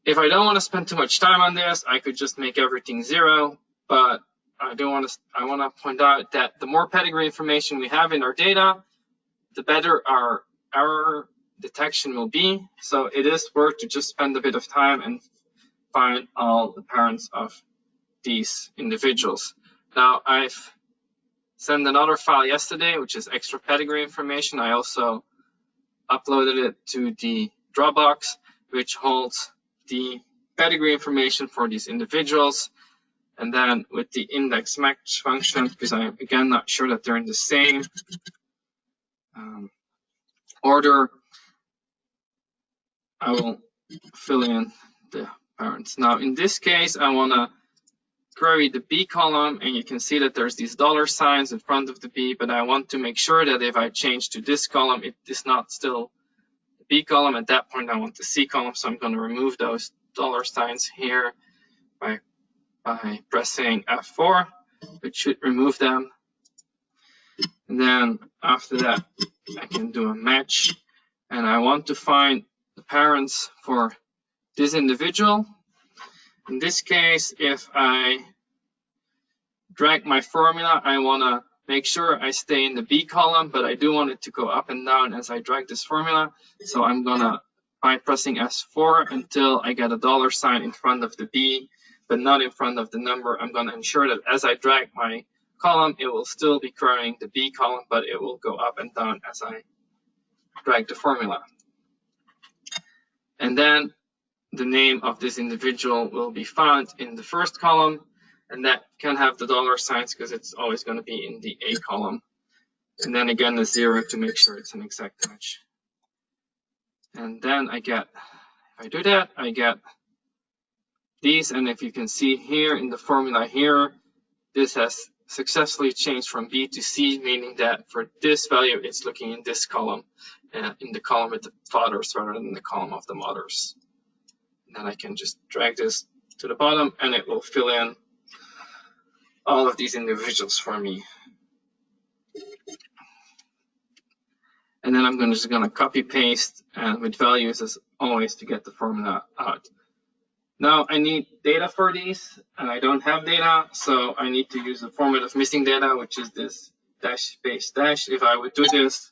[SPEAKER 1] if I don't want to spend too much time on this, I could just make everything 0, but I want to point out that the more pedigree information we have in our data, the better our error detection will be. So it is worth to just spend a bit of time and find all the parents of these individuals. Now, I've sent another file yesterday, which is extra pedigree information. I also uploaded it to the Dropbox, which holds the pedigree information for these individuals. And then with the index match function, because I'm again not sure that they're in the same order, I will fill in the parents. Now, in this case, I want to query the B column, and you can see that there's these $signs in front of the B, but I want to make sure that if I change to this column, it is not still the B column. At that point, I want the C column, so I'm going to remove those $signs here by pressing F4, which should remove them. And then after that, I can do a match, and I want to find the parents for this individual. In this case, if I drag my formula, I want to make sure I stay in the B column, but I do want it to go up and down as I drag this formula. So I'm going to, by pressing S4 until I get a $sign in front of the B, but not in front of the number, I'm going to ensure that as I drag my column, it will still be querying the B column, but it will go up and down as I drag the formula. And then the name of this individual will be found in the first column, and that can have the $signs because it's always going to be in the A column. And then again, a 0 to make sure it's an exact match. And then I get, if I do that, I get these. And if you can see here in the formula here, this has successfully changed from B to C, meaning that for this value, it's looking in this column, in the column with the fathers rather than the column of the mothers. And then I can just drag this to the bottom, and it will fill in all of these individuals for me. And then I'm just going to copy paste and with values as always to get the formula out. Now I need data for these, and I don't have data, so I need to use the format of missing data, which is this dash space dash. If I would do this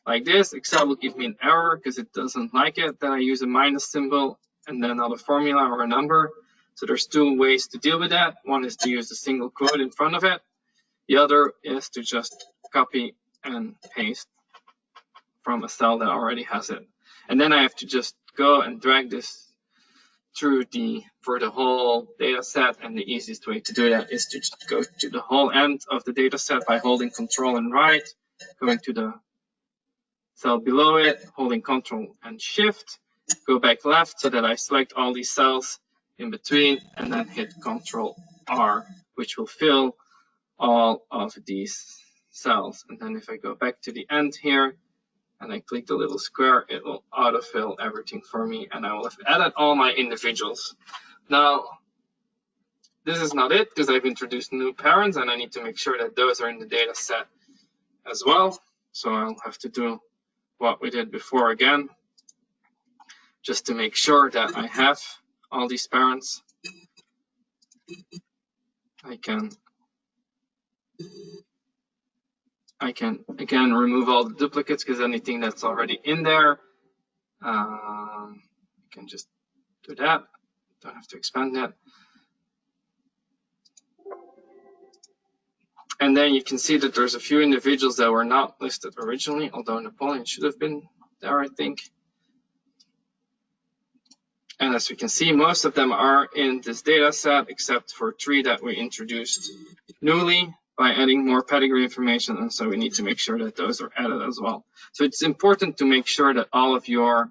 [SPEAKER 1] like this, Excel will give me an error because it doesn't like it. Then I use a minus symbol and then another formula or a number. So there's two ways to deal with that. One is to use a single quote in front of it. The other is to just copy and paste from a cell that already has it. And then I have to just go and drag this through for the whole data set. And the easiest way to do that is to just go to the whole end of the data set by holding Control and right, going to the cell below it, holding Control and Shift, go back left so that I select all these cells in between, and then hit Control R, which will fill all of these cells. And then if I go back to the end here and I click the little square, it will autofill everything for me, and I will have added all my individuals. Now, this is not it because I've introduced new parents, and I need to make sure that those are in the data set as well. So I'll have to do what we did before again, just to make sure that I have all these parents. I can again remove all the duplicates because anything that's already in there, I can just do that. Don't have to expand that. And then you can see that there's a few individuals that were not listed originally, although Napoleon should have been there, I think. And as we can see, most of them are in this data set, except for 3 that we introduced newly by adding more pedigree information. And so we need to make sure that those are added as well. So it's important to make sure that all of your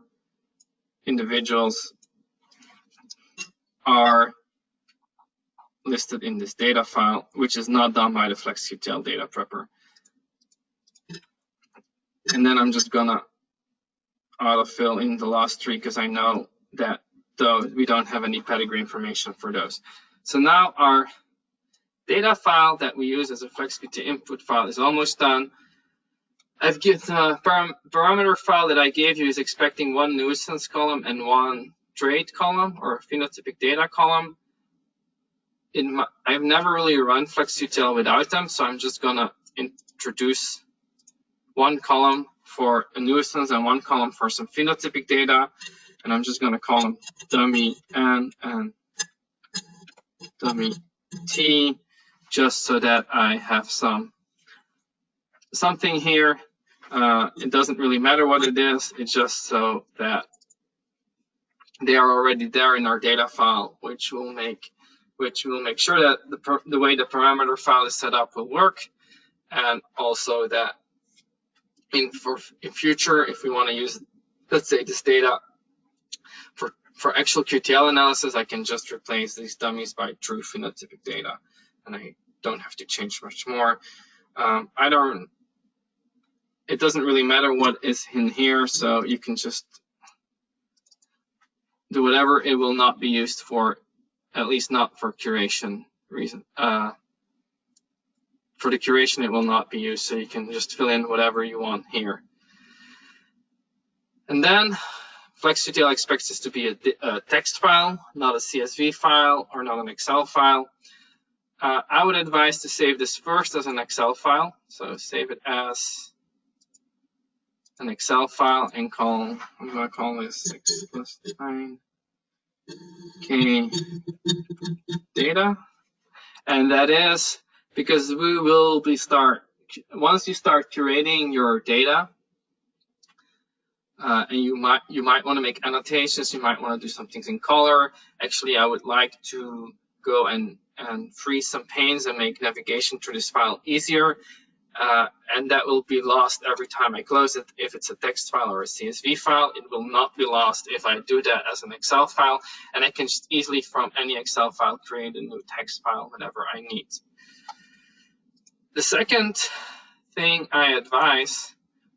[SPEAKER 1] individuals are listed in this data file, which is not done by the FlexQTL data prepper. And then I'm just gonna autofill in the last 3 because I know that we don't have any pedigree information for those. So now our data file that we use as a FlexQTL input file is almost done. I've given the parameter file that I gave you is expecting 1 nuisance column and 1 trait column or phenotypic data column. I've never really run FlexQTL without them, so I'm just gonna introduce 1 column for a nuisance and 1 column for some phenotypic data, and I'm just gonna call them dummy N and dummy T, just so that I have something here. It doesn't really matter what it is, it's just so that they are already there in our data file, which will make sure that the way the parameter file is set up will work, and also that in future, if we want to use, let's say, this data for actual QTL analysis, I can just replace these dummies by true phenotypic data, and I don't have to change much more. It doesn't really matter what is in here, so you can just do whatever. It will not be used for, at least not for curation reason. For the curation, it will not be used, so you can just fill in whatever you want here. And then FlexQTL expects this to be a text file, not a CSV file or not an Excel file. I would advise to save this first as an Excel file. So save it as an Excel file and I'm going to call this 6 plus 9K data. And that is because we will be once you start curating your data, and you might want to make annotations, you might want to do some things in color. Actually, I would like to go and free some panes and make navigation through this file easier. And that will be lost every time I close it. If it's a text file or a CSV file, it will not be lost if I do that as an Excel file. And I can just easily, from any Excel file, create a new text file whenever I need. The second thing I advise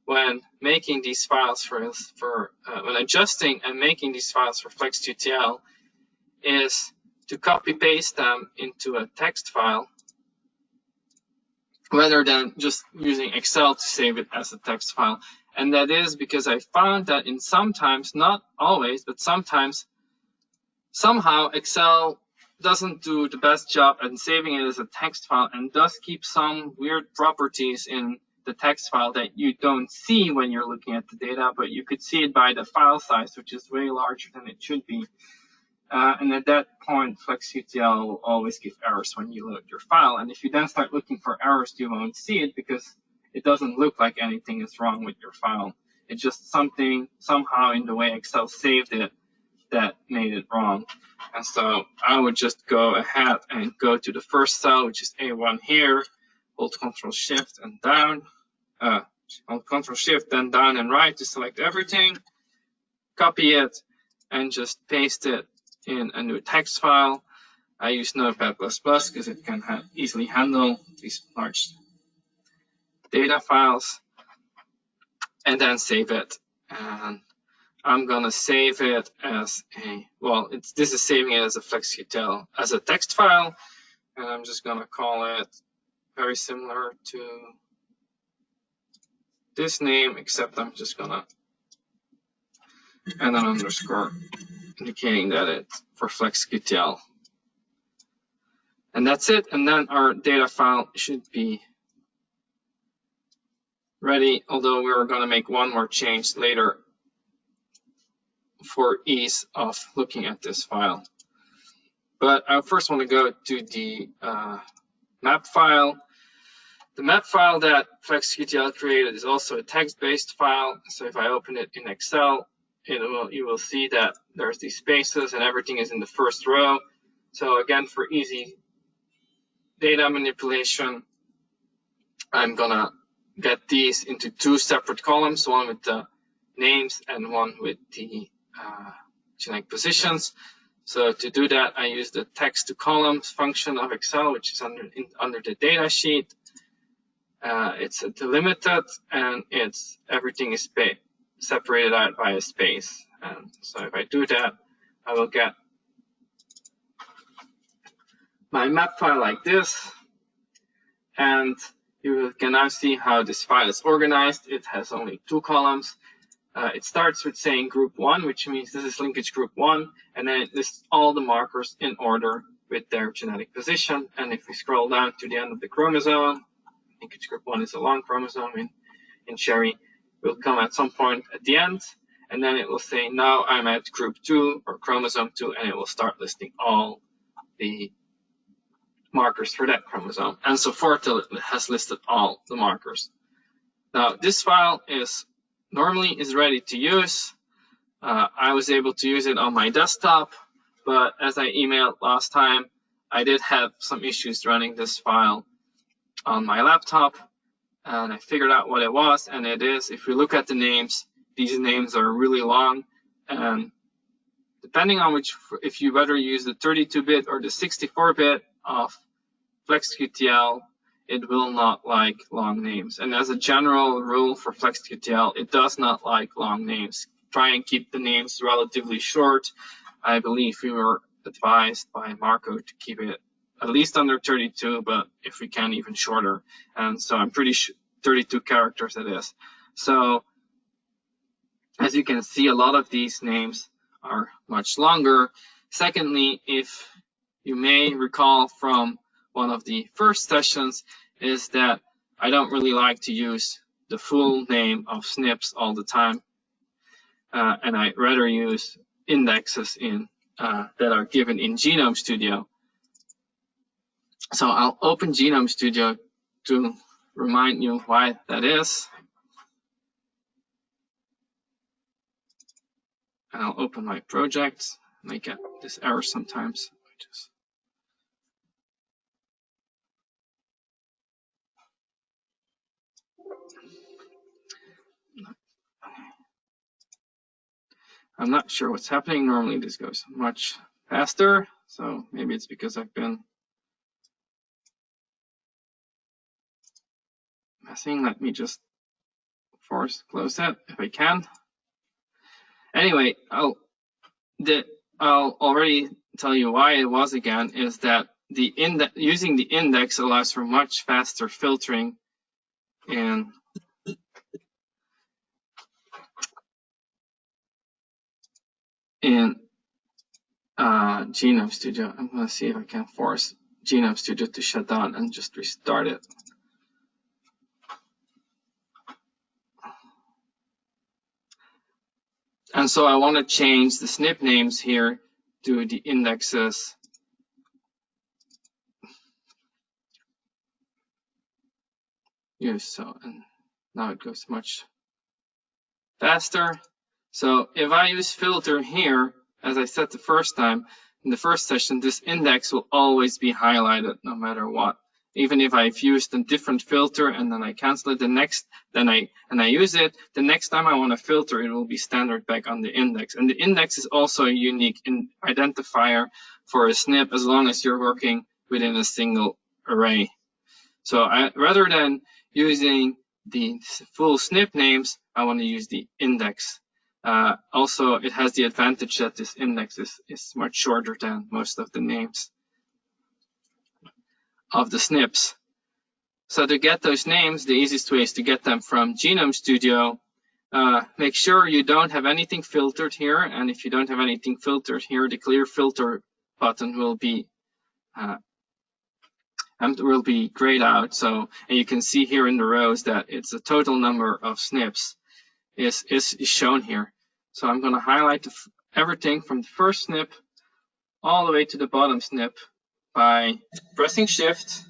[SPEAKER 1] when making these files when adjusting and making these files for FlexQTL is to copy paste them into a text file rather than just using Excel to save it as a text file. And that is because I found that sometimes, not always, but sometimes, somehow Excel doesn't do the best job at saving it as a text file and does keep some weird properties in the text file that you don't see when you're looking at the data, but you could see it by the file size, which is way larger than it should be. And at that point, FlexQTL will always give errors when you load your file. And if you then start looking for errors, you won't see it because it doesn't look like anything is wrong with your file. It's just something somehow in the way Excel saved it that made it wrong. And so I would just go ahead and go to the first cell, which is A1 here, hold Ctrl Shift and down, hold Ctrl Shift, then down and right to select everything, copy it, and just paste it in a new text file. I use Notepad++ because it can easily handle these large data files, and then save it. And I'm gonna save it as this is saving it as a FlexQTL as a text file, and I'm just gonna call it very similar to this name, except I'm just gonna add an underscore indicating that it's for FlexQTL. And that's it, and then our data file should be ready, although we're gonna make one more change later for ease of looking at this file. But I first want to go to the map file. The map file that FlexQTL created is also a text-based file. So if I open it in Excel, you will see that there's these spaces and everything is in the first row. So again, for easy data manipulation, I'm gonna get these into two separate columns, one with the names and one with the genetic positions. So to do that, I use the text to columns function of Excel, which is under the data sheet. It's delimited, and everything is separated out by a space. And so if I do that, I will get my map file like this. And you can now see how this file is organized. It has only two columns. It starts with saying group 1, which means this is linkage group 1, and then it lists all the markers in order with their genetic position. And if we scroll down to the end of the chromosome, linkage group 1 is a long chromosome in Sherry, will come at some point at the end, and then it will say, now I'm at group 2 or chromosome 2, and it will start listing all the markers for that chromosome, and so forth till it has listed all the markers. Now, this file normally is ready to use. I was able to use it on my desktop, but as I emailed last time, I did have some issues running this file on my laptop, and I figured out what it was, and it is, if you look at the names, these names are really long, and depending on if you whether use the 32-bit or the 64-bit of FlexQTL, it will not like long names. And as a general rule for FlexQTL, it does not like long names. Try and keep the names relatively short. I believe we were advised by Marco to keep it at least under 32, but if we can, even shorter. And so I'm pretty sure 32 characters it is. So as you can see, a lot of these names are much longer. Secondly, if you may recall from one of the first sessions, is that I don't really like to use the full name of SNPs all the time, and I rather use indexes that are given in Genome Studio. So I'll open Genome Studio to remind you why that is. And I'll open my project. I get this error sometimes. I'm not sure what's happening. Normally this goes much faster, so maybe it's because I've been passing. Let me just close that if I can. Anyway, I'll already tell you why it was again, is that using the index allows for much faster filtering in Genome Studio. I'm going to see if I can force Genome Studio to shut down and just restart it. And so I want to change the SNP names here to the indexes. And now it goes much faster. So if I use filter here, as I said the first time, in the first session, this index will always be highlighted no matter what. Even if I've used a different filter and then I cancel it and I use it, the next time I want to filter, it will be standard back on the index. And the index is also a unique identifier for a SNP as long as you're working within a single array. So rather than using the full SNP names, I want to use the index. Also, it has the advantage that this index is much shorter than most of the names of the SNPs. So to get those names, the easiest way is to get them from Genome Studio. Make sure you don't have anything filtered here, and if you don't have anything filtered here, the clear filter button will be grayed out. So, and you can see here in the rows that it's the total number of SNPs is shown here. So I'm going to highlight everything from the first SNP all the way to the bottom SNP by pressing Shift,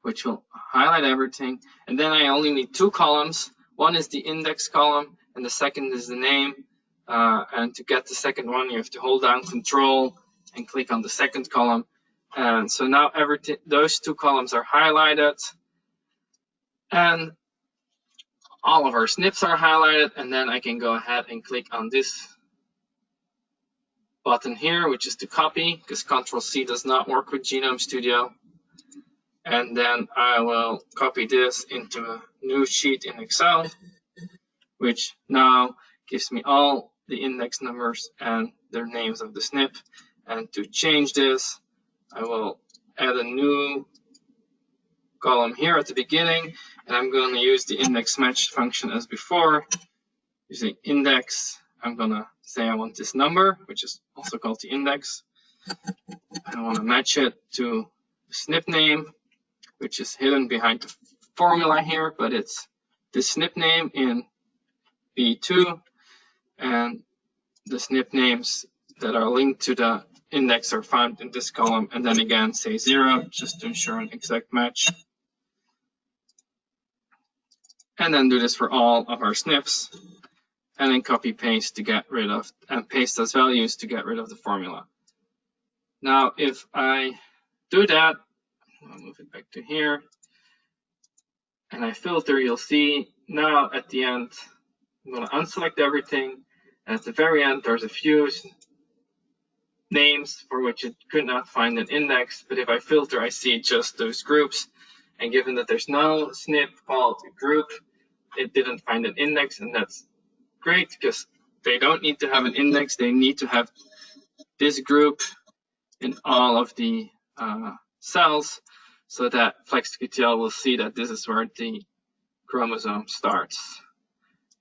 [SPEAKER 1] which will highlight everything. And then I only need two columns. One is the index column, and the second is the name. And to get the second one, you have to hold down Control and click on the second column. And so now those two columns are highlighted. And all of our SNPs are highlighted, and then I can go ahead and click on this button here, which is to copy, because Ctrl-C does not work with Genome Studio. And then I will copy this into a new sheet in Excel, which now gives me all the index numbers and their names of the SNP. And to change this, I will add a new column here at the beginning, and I'm going to use the index match function as before. Using index, I'm going to say I want this number, which is also called the index. I want to match it to the SNP name, which is hidden behind the formula here, but it's the SNP name in B2, and the SNP names that are linked to the index are found in this column, and then again say 0 just to ensure an exact match. And then do this for all of our SNPs, and then copy paste to get rid of, and paste as values to get rid of the formula. Now, if I do that, I'll move it back to here, and I filter, you'll see now at the end, I'm going to unselect everything, and at the very end, there's a few names for which it could not find an index, but if I filter, I see just those groups. And given that there's no SNP called a group, it didn't find an index, and that's great because they don't need to have an index. They need to have this group in all of the cells so that FlexQTL will see that this is where the chromosome starts.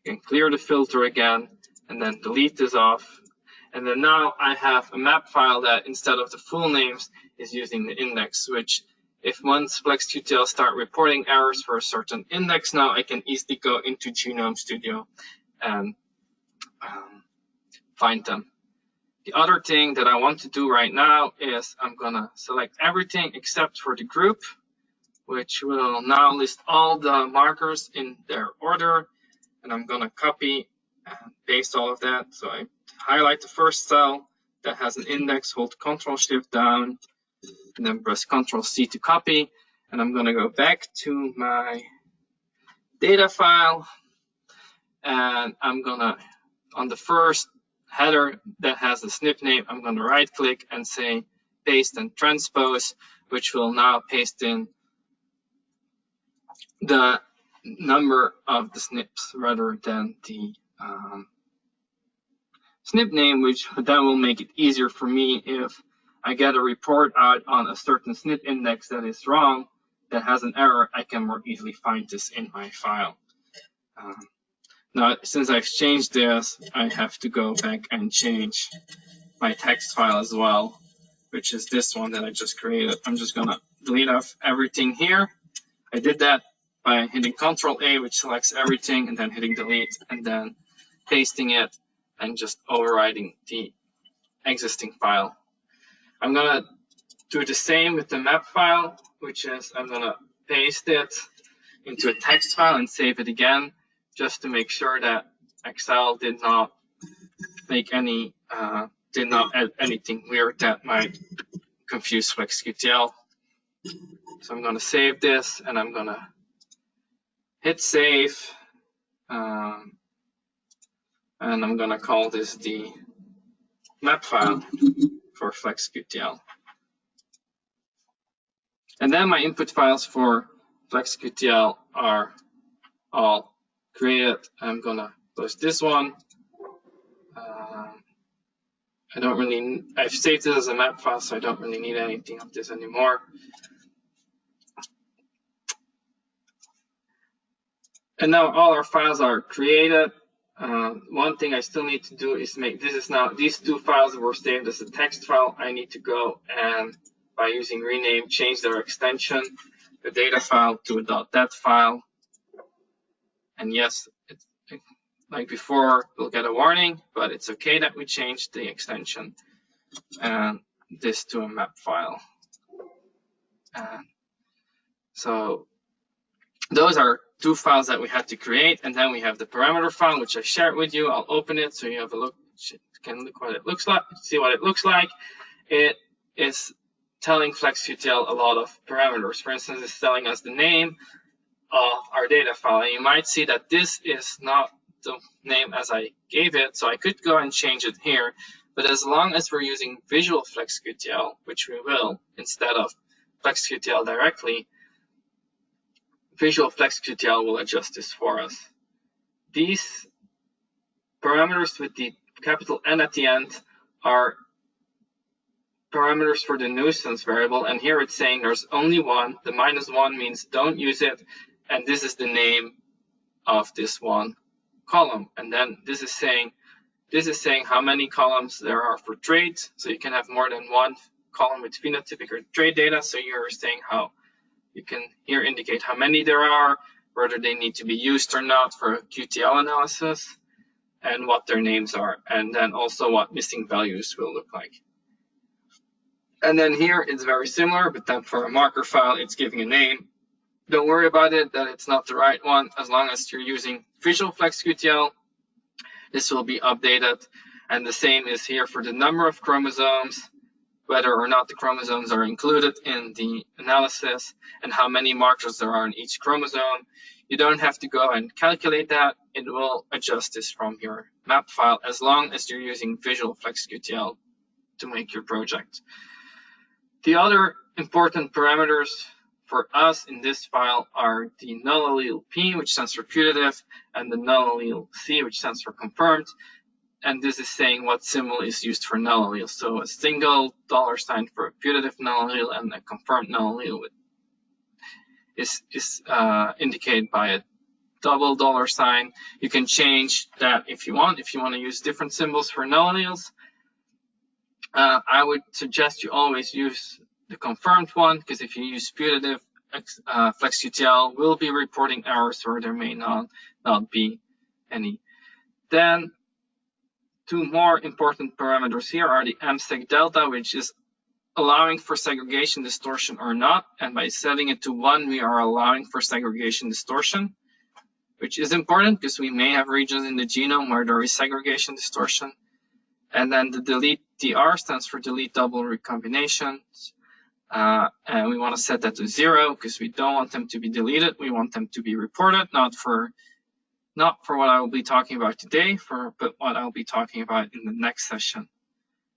[SPEAKER 1] You can clear the filter again and then delete this off. And then now I have a map file that instead of the full names is using the index, which if once FlexQTL start reporting errors for a certain index, now I can easily go into Genome Studio and find them. The other thing that I want to do right now is I'm going to select everything except for the group, which will now list all the markers in their order. And I'm going to copy and paste all of that. So I highlight the first cell that has an index, hold Ctrl-Shift down, and then press Ctrl-C to copy. And I'm going to go back to my data file, and I'm going to, on the first header that has the SNP name, I'm going to right-click and say paste and transpose, which will now paste in the number of the SNPs rather than the SNP name, which then will make it easier for me if I get a report out on a certain SNP index that is wrong, that has an error, I can more easily find this in my file. Now, since I've changed this, I have to go back and change my text file as well, which is this one that I just created. I'm just gonna delete off everything here. I did that by hitting Ctrl-A, which selects everything, and then hitting delete, and then pasting it and just overriding the existing file. I'm gonna do the same with the map file, which is I'm gonna paste it into a text file and save it again, just to make sure that Excel did not make any, did not add anything weird that might confuse FlexQTL. So I'm gonna save this and I'm gonna hit save, and I'm gonna call this the map file for FlexQTL. And then my input files for FlexQTL are all created. I'm gonna close this one. I've saved it as a map file, so I don't really need anything of this anymore. And now all our files are created. One thing I still need to do is make, this is now, these two files were saved as a text file. I need to go and by using rename, change their extension, the data file to a .dat file. And yes, it's like before, we'll get a warning, but it's okay that we changed the extension and this to a map file. And so those are two files that we had to create, and then we have the parameter file, which I shared with you. I'll open it so you have a look, can look what it looks like, see what it looks like. It is telling FlexQTL a lot of parameters. For instance, it's telling us the name of our data file. And you might see that this is not the name as I gave it, so I could go and change it here. But as long as we're using visual FlexQTL, which we will, instead of FlexQTL directly, visual FlexQTL will adjust this for us. These parameters with the capital N at the end are parameters for the nuisance variable, and here it's saying there's only one. The -1 means don't use it, and this is the name of this one column. And then this is saying how many columns there are for traits. So you can have more than one column with phenotypic or trait data. So you're saying how you can here indicate how many there are, whether they need to be used or not for a QTL analysis, and what their names are, and then also what missing values will look like. And then here it's very similar, but then for a marker file, it's giving a name. Don't worry about it, that it's not the right one. As long as you're using visual FlexQTL, this will be updated. And the same is here for the number of chromosomes, whether or not the chromosomes are included in the analysis, and how many markers there are in each chromosome. You don't have to go and calculate that. It will adjust this from your map file as long as you're using visual FlexQTL to make your project. The other important parameters for us in this file are the null allele P, which stands for putative, and the null allele C, which stands for confirmed. And this is saying what symbol is used for null allele. So a single $sign for a putative null allele and a confirmed null allele is indicated by a double $sign. You can change that if you want. If you want to use different symbols for null alleles, I would suggest you always use the confirmed one, because if you use putative, FlexQTL will be reporting errors where there may not be any. Then two more important parameters here are the mseg delta, which is allowing for segregation distortion or not. And by setting it to 1, we are allowing for segregation distortion, which is important because we may have regions in the genome where there is segregation distortion. And then the delete DR stands for delete double recombinations. And we want to set that to 0 because we don't want them to be deleted. We want them to be reported, not for what I will be talking about today, but what I'll be talking about in the next session.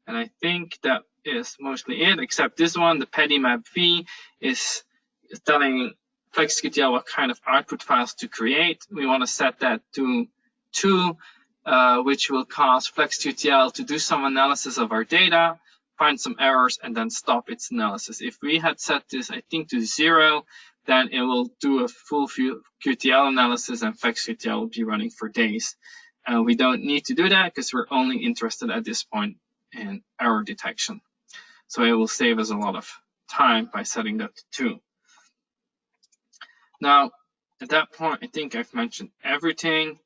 [SPEAKER 1] And I think that is mostly it, except this one, the pedimap V, is telling FlexQTL what kind of output files to create. We want to set that to 2, which will cause FlexQTL to do some analysis of our data, find some errors, and then stop its analysis. If we had set this, I think, to 0, then it will do a full QTL analysis and FlexQTL will be running for days. We don't need to do that because we're only interested at this point in error detection. So it will save us a lot of time by setting that to 2. Now, at that point, I think I've mentioned everything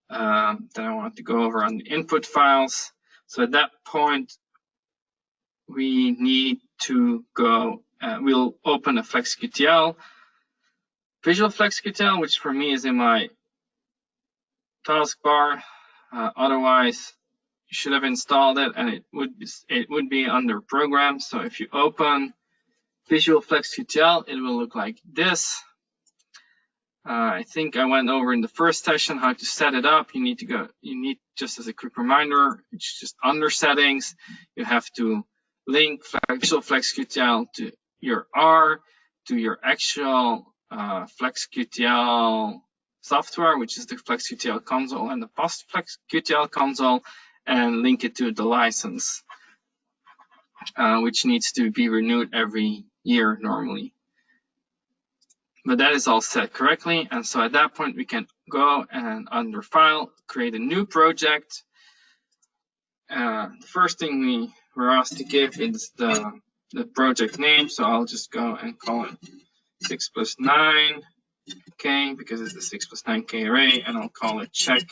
[SPEAKER 1] that I want to go over on the input files. So at that point, we need to go, we'll open a FlexQTL, Visual FlexQTL, which for me is in my taskbar. Otherwise, you should have installed it, and it would be under Programs. So if you open Visual FlexQTL, it will look like this. I think I went over in the first session how to set it up. You need, just as a quick reminder, it's just under Settings. You have to link Visual FlexQTL to your R, to your actual FlexQTL software, which is the FlexQTL console and the post FlexQTL console, and link it to the license, which needs to be renewed every year normally. But that is all set correctly, and so at that point we can go and under File, create a new project. The first thing we were asked to give is the project name, so I'll just go and call it 6 + 9K because it's a 6 + 9K array, and I'll call it check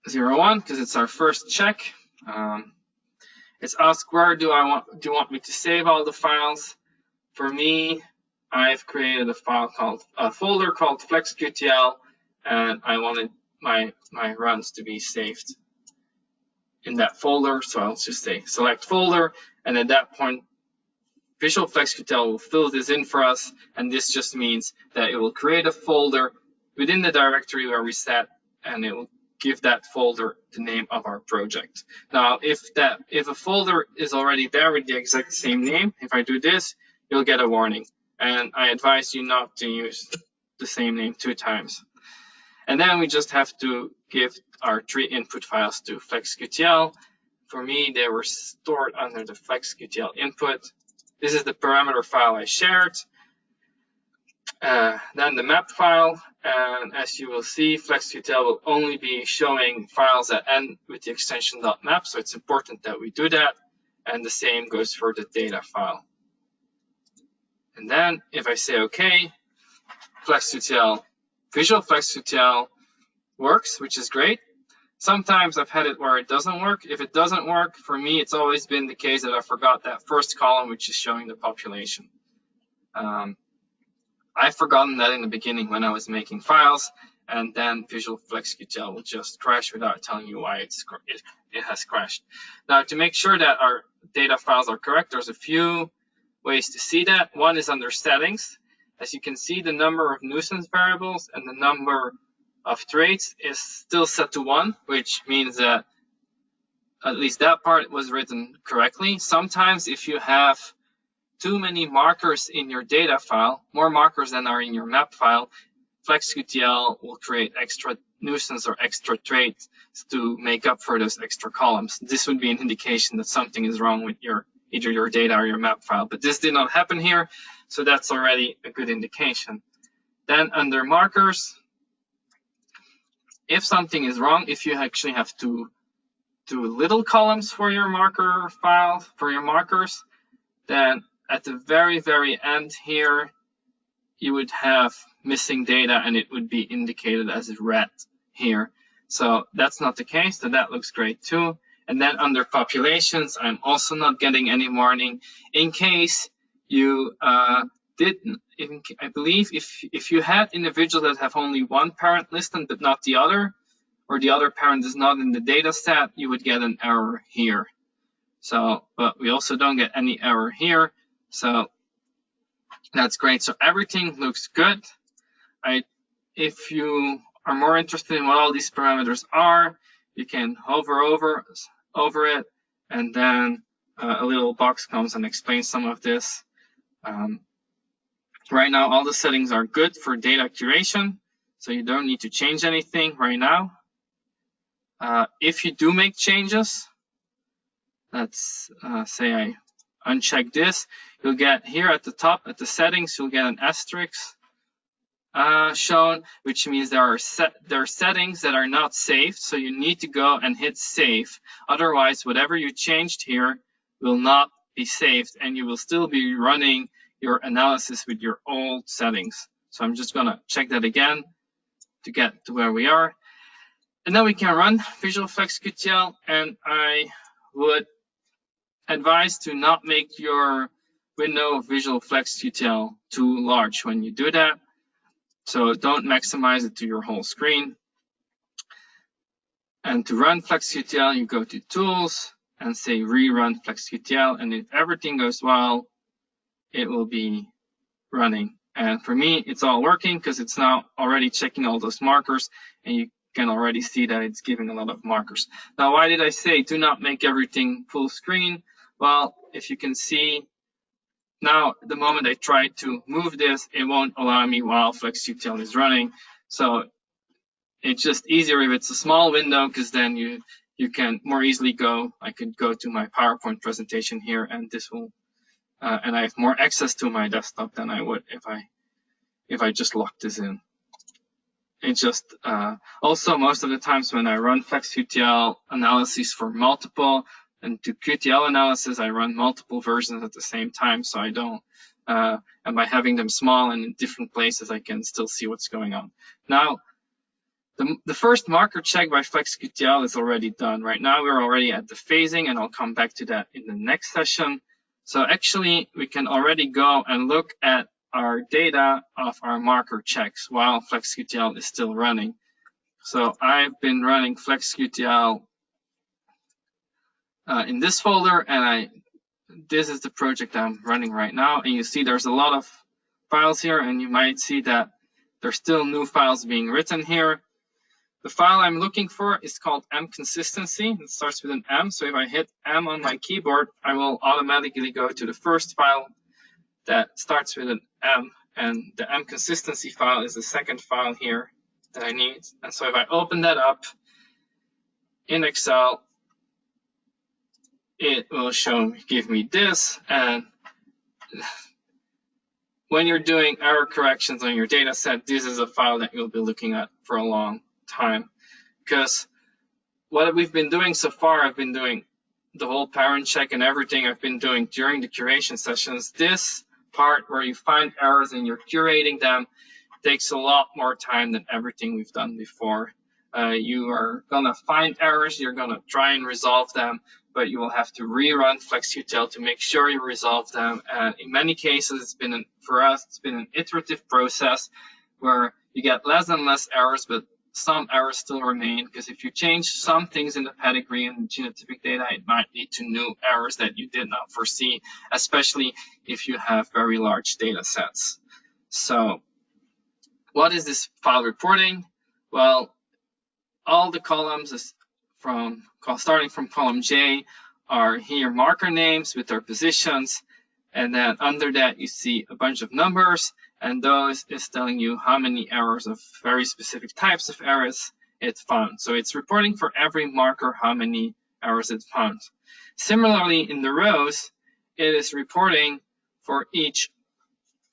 [SPEAKER 1] 01 because it's our first check. It's asked where do you want me to save all the files. For me, I've created a folder called FlexQTL, and I wanted my runs to be saved in that folder. So I'll just say select folder, and at that point, Visual FlexQTL will fill this in for us, and this just means that it will create a folder within the directory where we set, and it will give that folder the name of our project. Now, if a folder is already there with the exact same name, if I do this, you'll get a warning. And I advise you not to use the same name 2 times. And then we just have to give our 3 input files to FlexQTL. For me, they were stored under the FlexQTL input. This is the parameter file I shared. Then the map file, and as you will see, FlexQTL will only be showing files that end with the extension .map, so it's important that we do that. And the same goes for the data file. And then if I say OK, FlexQTL, Visual FlexQTL works, which is great. Sometimes I've had it where it doesn't work. If it doesn't work, for me, it's always been the case that I forgot that first column, which is showing the population. I've forgotten that in the beginning when I was making files, and then Visual FlexQTL will just crash without telling you why it has crashed. Now, to make sure that our data files are correct, there's a few ways to see that. One is under Settings. As you can see, the number of nuisance variables and the number of traits is still set to 1, which means that at least that part was written correctly. Sometimes if you have too many markers in your data file, more markers than are in your map file, FlexQTL will create extra nuisance or extra traits to make up for those extra columns. This would be an indication that something is wrong with either your data or your map file, but this did not happen here, so that's already a good indication. Then under markers, if something is wrong, if you actually have two little columns for your marker file, for your markers, then at the very, very end here, you would have missing data and it would be indicated as red here. So that's not the case, so that looks great too. And then under populations, I'm also not getting any warning in case you didn't. I believe if you had individuals that have only one parent listed but not the other, or the other parent is not in the data set, you would get an error here. So, but we also don't get any error here. So that's great. So everything looks good. If you are more interested in what all these parameters are, you can hover over it, and then a little box comes and explains some of this. Right now, all the settings are good for data curation, so you don't need to change anything right now. If you do make changes, let's say I uncheck this, you'll get here at the top, at the settings, you'll get an asterisk shown, which means there are settings that are not saved, so you need to go and hit save. Otherwise, whatever you changed here will not be saved, and you will still be running your analysis with your old settings. So I'm just gonna check that again to get to where we are. And then we can run Visual FlexQTL, and I would advise to not make your window of Visual FlexQTL too large when you do that. So don't maximize it to your whole screen. And to run FlexQTL, you go to Tools and say Rerun FlexQTL. And if everything goes well, it will be running. And for me, it's all working because it's now already checking all those markers, and you can already see that it's giving a lot of markers. Now, why did I say do not make everything full screen? Well, if you can see, now the moment I try to move this, it won't allow me while FlexQTL is running. So it's just easier if it's a small window, because then you can more easily go. I could go to my PowerPoint presentation here, and this will, and I have more access to my desktop than I would if I just locked this in. It's just also most of the times when I run FlexQTL analyses for multiple and to QTL analysis, I run multiple versions at the same time, so I don't. And by having them small and in different places, I can still see what's going on. Now, the first marker check by FlexQTL is already done. Right now, we're already at the phasing, and I'll come back to that in the next session. So actually, we can already go and look at our data of our marker checks while FlexQTL is still running. So I've been running FlexQTL in this folder, and this is the project I'm running right now. And you see there's a lot of files here, and you might see that there's still new files being written here. The file I'm looking for is called M-consistency. It starts with an M. So if I hit M on my keyboard, I will automatically go to the first file that starts with an M. And the M-consistency file is the second file here that I need. And so if I open that up in Excel, it will give me this. And when you're doing error corrections on your data set, this is a file that you'll be looking at for a long time. Because what we've been doing so far, I've been doing the whole parent check and everything I've been doing during the curation sessions. This part where you find errors and you're curating them takes a lot more time than everything we've done before. You are gonna find errors, you're gonna try and resolve them, but you will have to rerun FlexQTL to make sure you resolve them. And in many cases, for us, it's been an iterative process where you get less and less errors, but some errors still remain, because if you change some things in the pedigree and genotypic data, it might lead to new errors that you did not foresee, especially if you have very large data sets. So what is this file reporting? Well, all the columns starting from column J are here marker names with their positions, and then under that you see a bunch of numbers, and those is telling you how many errors of very specific types of errors it found. So it's reporting for every marker how many errors it found. Similarly, in the rows, it is reporting for each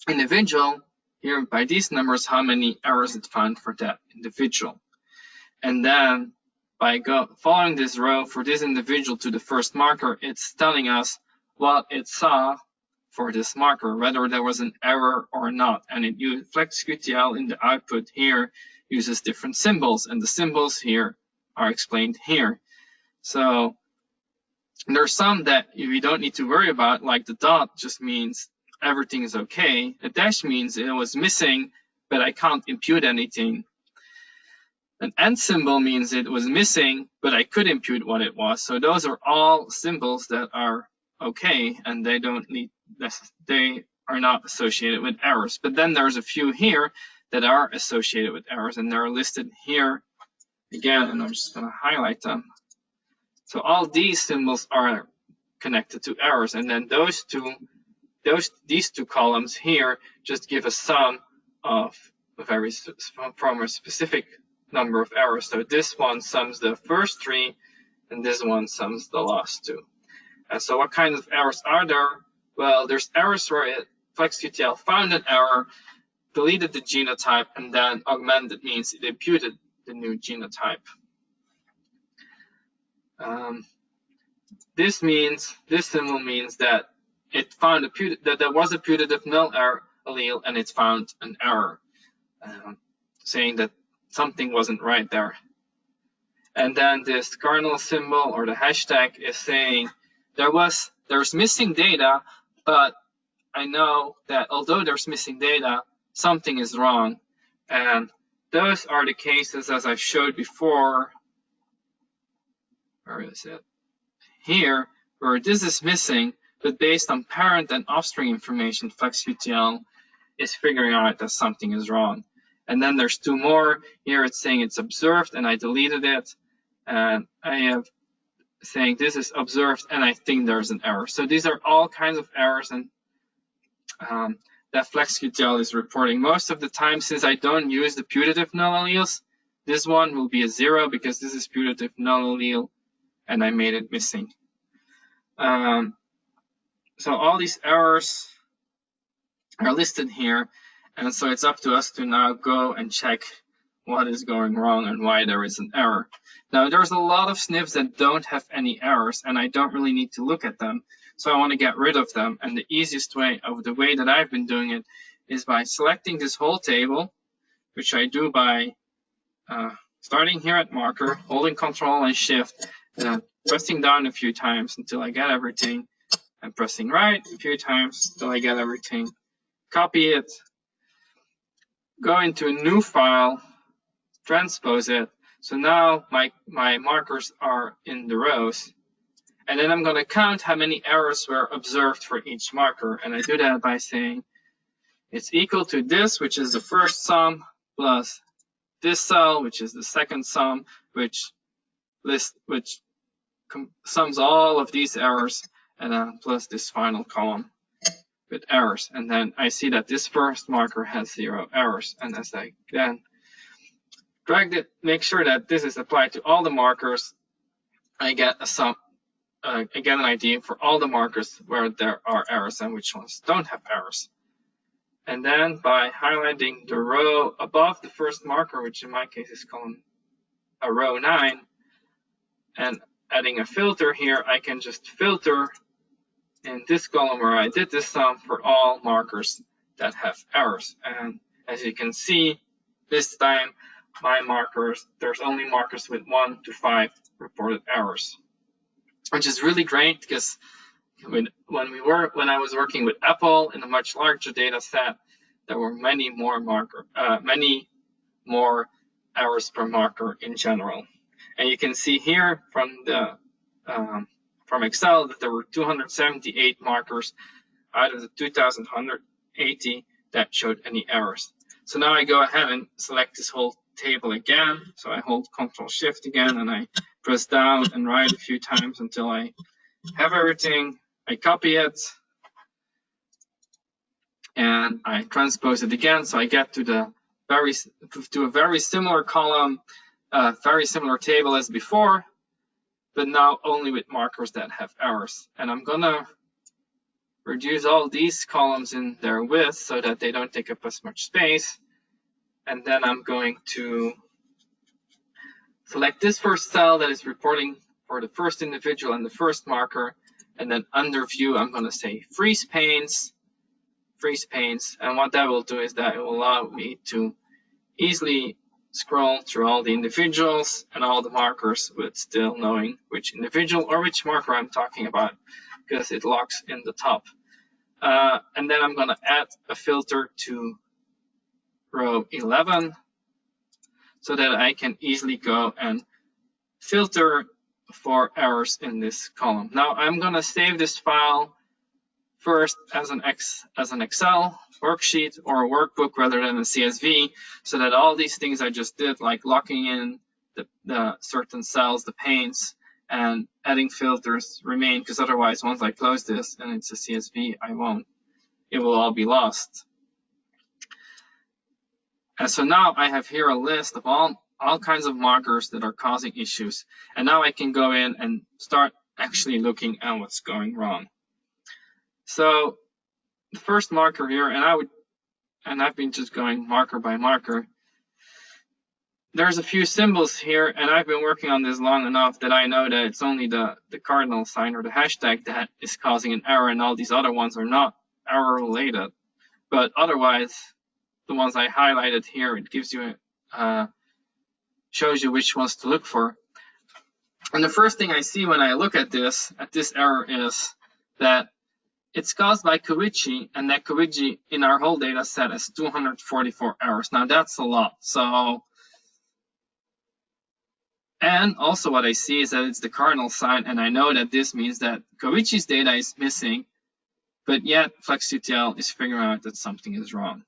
[SPEAKER 1] individual here by these numbers how many errors it found for that individual. And then by following this row for this individual to the first marker, it's telling us what it saw for this marker, whether there was an error or not. And it used FlexQTL in the output here uses different symbols, and the symbols here are explained here. So there's some that you don't need to worry about, like the dot just means everything is okay. A dash means it was missing, but I can't impute anything. An and symbol means it was missing, but I could impute what it was. So those are all symbols that are okay, and they are not associated with errors. But then there's a few here that are associated with errors, and they're listed here again, and I'm just going to highlight them. So all these symbols are connected to errors, and then those two these two columns here just give a sum of from a specific number of errors. So this one sums the first three, and this one sums the last two. And so what kinds of errors are there? Well, there's errors where FlexQTL found an error, deleted the genotype, and then augmented means it imputed the new genotype. This symbol means that it found that there was a putative null allele, and it found an error, saying that something wasn't right there. And then this cardinal symbol or the hashtag is saying there's missing data, but I know that although there's missing data, something is wrong. And those are the cases, as I showed before. Where is it? Here, where this is missing, but based on parent and offspring information, FlexQTL is figuring out that something is wrong. And then there's two more. Here it's saying it's observed, and I deleted it. And I have saying this is observed, and I think there's an error. So these are all kinds of errors, and that FlexQTL is reporting. Most of the time, since I don't use the putative null alleles, this one will be a 0 because this is putative null allele, and I made it missing. So all these errors are listed here, and so it's up to us to now go and check what is going wrong and why there is an error. Now, there's a lot of SNPs that don't have any errors, and I don't really need to look at them, so I want to get rid of them. And the easiest way, the way that I've been doing it, is by selecting this whole table, which I do by starting here at marker, holding Control and Shift, and then pressing down a few times until I get everything, and pressing right a few times until I get everything. Copy it, go into a new file, transpose it. So now my markers are in the rows. And then I'm going to count how many errors were observed for each marker. And I do that by saying it's equal to this, which is the first sum, plus this cell, which is the second sum, which sums all of these errors, and then plus this final column with errors. And then I see that this first marker has 0 errors. And as I then drag it, make sure that this is applied to all the markers, I get a sum. I get an idea for all the markers where there are errors and which ones don't have errors. And then by highlighting the row above the first marker, which in my case is column row 9, and adding a filter here, I can just filter in this column where I did this sum for all markers that have errors. And as you can see, this time my markers, there's only markers with 1 to 5 reported errors, which is really great because when I was working with Apple in a much larger data set, there were many more errors per marker in general. And you can see here from Excel that there were 278 markers out of the 2,180 that showed any errors. So now I go ahead and select this whole table again. So I hold Control Shift again, and I press down and right a few times until I have everything. I copy it, and I transpose it again. So I get to a very similar column, very similar table as before, but now only with markers that have errors. And I'm gonna reduce all these columns in their width so that they don't take up as much space. And then I'm going to select this first cell that is reporting for the first individual and the first marker. And then under view, I'm going to say freeze panes. And what that will do is that it will allow me to easily scroll through all the individuals and all the markers with still knowing which individual or which marker I'm talking about, because it locks in the top. And then I'm going to add a filter to row 11 so that I can easily go and filter for errors in this column. Now I'm going to save this file first as an Excel worksheet or a workbook rather than a CSV, so that all these things I just did, like locking in the certain cells, the panes, and adding filters remain, because otherwise once I close this and it's a CSV, I won't it will all be lost. And so now I have here a list of all kinds of markers that are causing issues. And now I can go in and start actually looking at what's going wrong. So the first marker here, and I've been just going marker by marker. There's a few symbols here, and I've been working on this long enough that I know that it's only the cardinal sign or the hashtag that is causing an error, and all these other ones are not error related. But otherwise, the ones I highlighted here, it gives you shows you which ones to look for. And the first thing I see when I look at this error is that it's caused by Curation, and that Curation in our whole data set is 244 errors. Now that's a lot. So, and also what I see is that it's the cardinal sign, and I know that this means that Curation's data is missing, but yet FlexQTL is figuring out that something is wrong.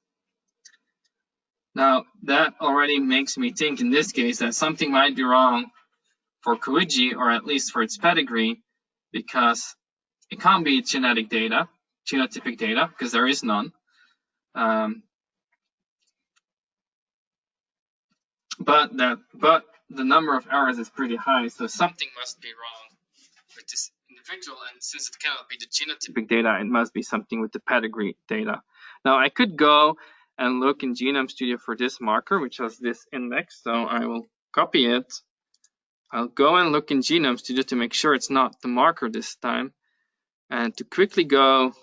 [SPEAKER 1] Now that already makes me think in this case that something might be wrong for Curation, or at least for its pedigree, because it can't be genetic data, genotypic data, because there is none. But the number of errors is pretty high, so something must be wrong with this individual. And since it cannot be the genotypic data, it must be something with the pedigree data. Now I could go and look in Genome Studio for this marker, which has this index. So I will copy it. I'll go and look in Genome Studio to make sure it's not the marker this time. And to quickly go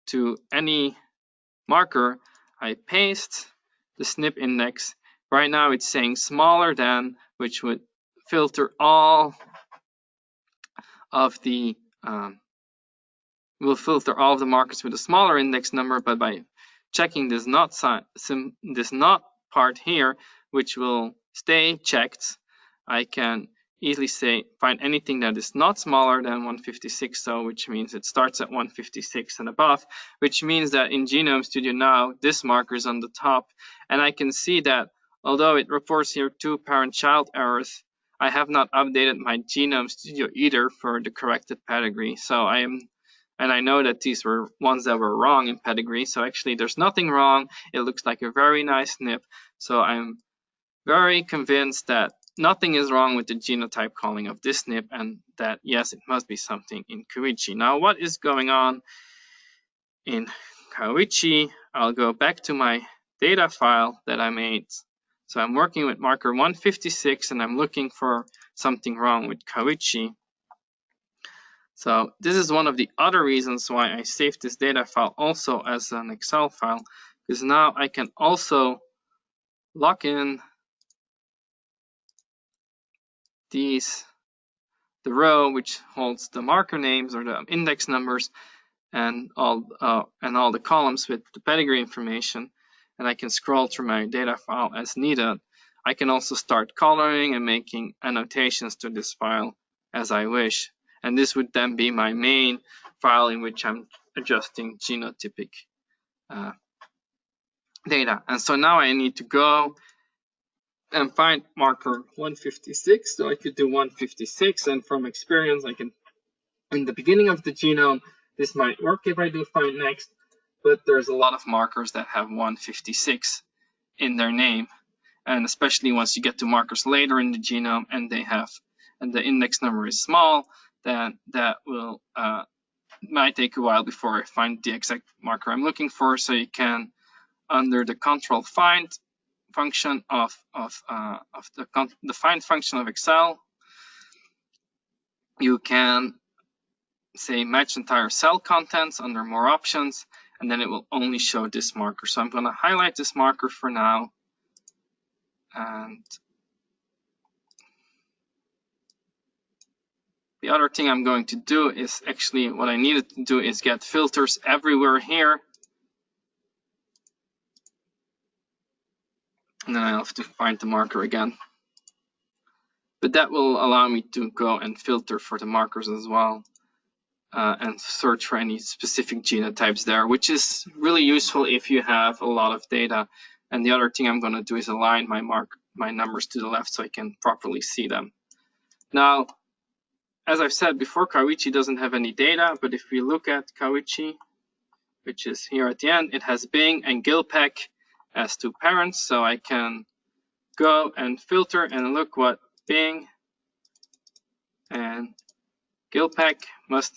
[SPEAKER 1] to any marker, I paste the SNP index. Right now it's saying smaller than, which would filter all of the markers with a smaller index number, but by checking this not part here, which will stay checked, I can easily find anything that is not smaller than 156, so which means it starts at 156 and above, which means that in Genome Studio now this marker is on the top, and I can see that although it reports here 2 parent-child errors, I have not updated my Genome Studio either for the corrected pedigree. So I know that these were ones that were wrong in pedigree, so actually there's nothing wrong. It looks like a very nice SNP, so I'm very convinced that nothing is wrong with the genotype calling of this SNP, and that yes, it must be something in Curation. Now what is going on in Curation? I'll go back to my data file that I made. So I'm working with marker 156, and I'm looking for something wrong with Curation. So this is one of the other reasons why I saved this data file also as an Excel file, because now I can also lock in the row which holds the marker names or the index numbers, and all the columns with the pedigree information, and I can scroll through my data file as needed. I can also start coloring and making annotations to this file as I wish, and this would then be my main file in which I'm adjusting genotypic data. And so now I need to go and find marker 156. So I could do 156, and from experience I can, in the beginning of the genome, this might work if I do find next, but there's a lot of markers that have 156 in their name, and especially once you get to markers later in the genome and the index number is small, then that will might take a while before I find the exact marker I'm looking for. So you can, under the control find function of the find function of Excel, you can say match entire cell contents under more options, and then it will only show this marker. So I'm going to highlight this marker for now, and the other thing I'm going to do is actually what I needed to do is get filters everywhere here, and then I have to find the marker again. But that will allow me to go and filter for the markers as well, and search for any specific genotypes there, which is really useful if you have a lot of data. And the other thing I'm going to do is align my numbers to the left so I can properly see them. Now, as I've said before, Curation doesn't have any data, but if we look at Curation which is here at the end. It has Bing and Gilpack as two parents, so I can go and filter and look what Bing and Gilpack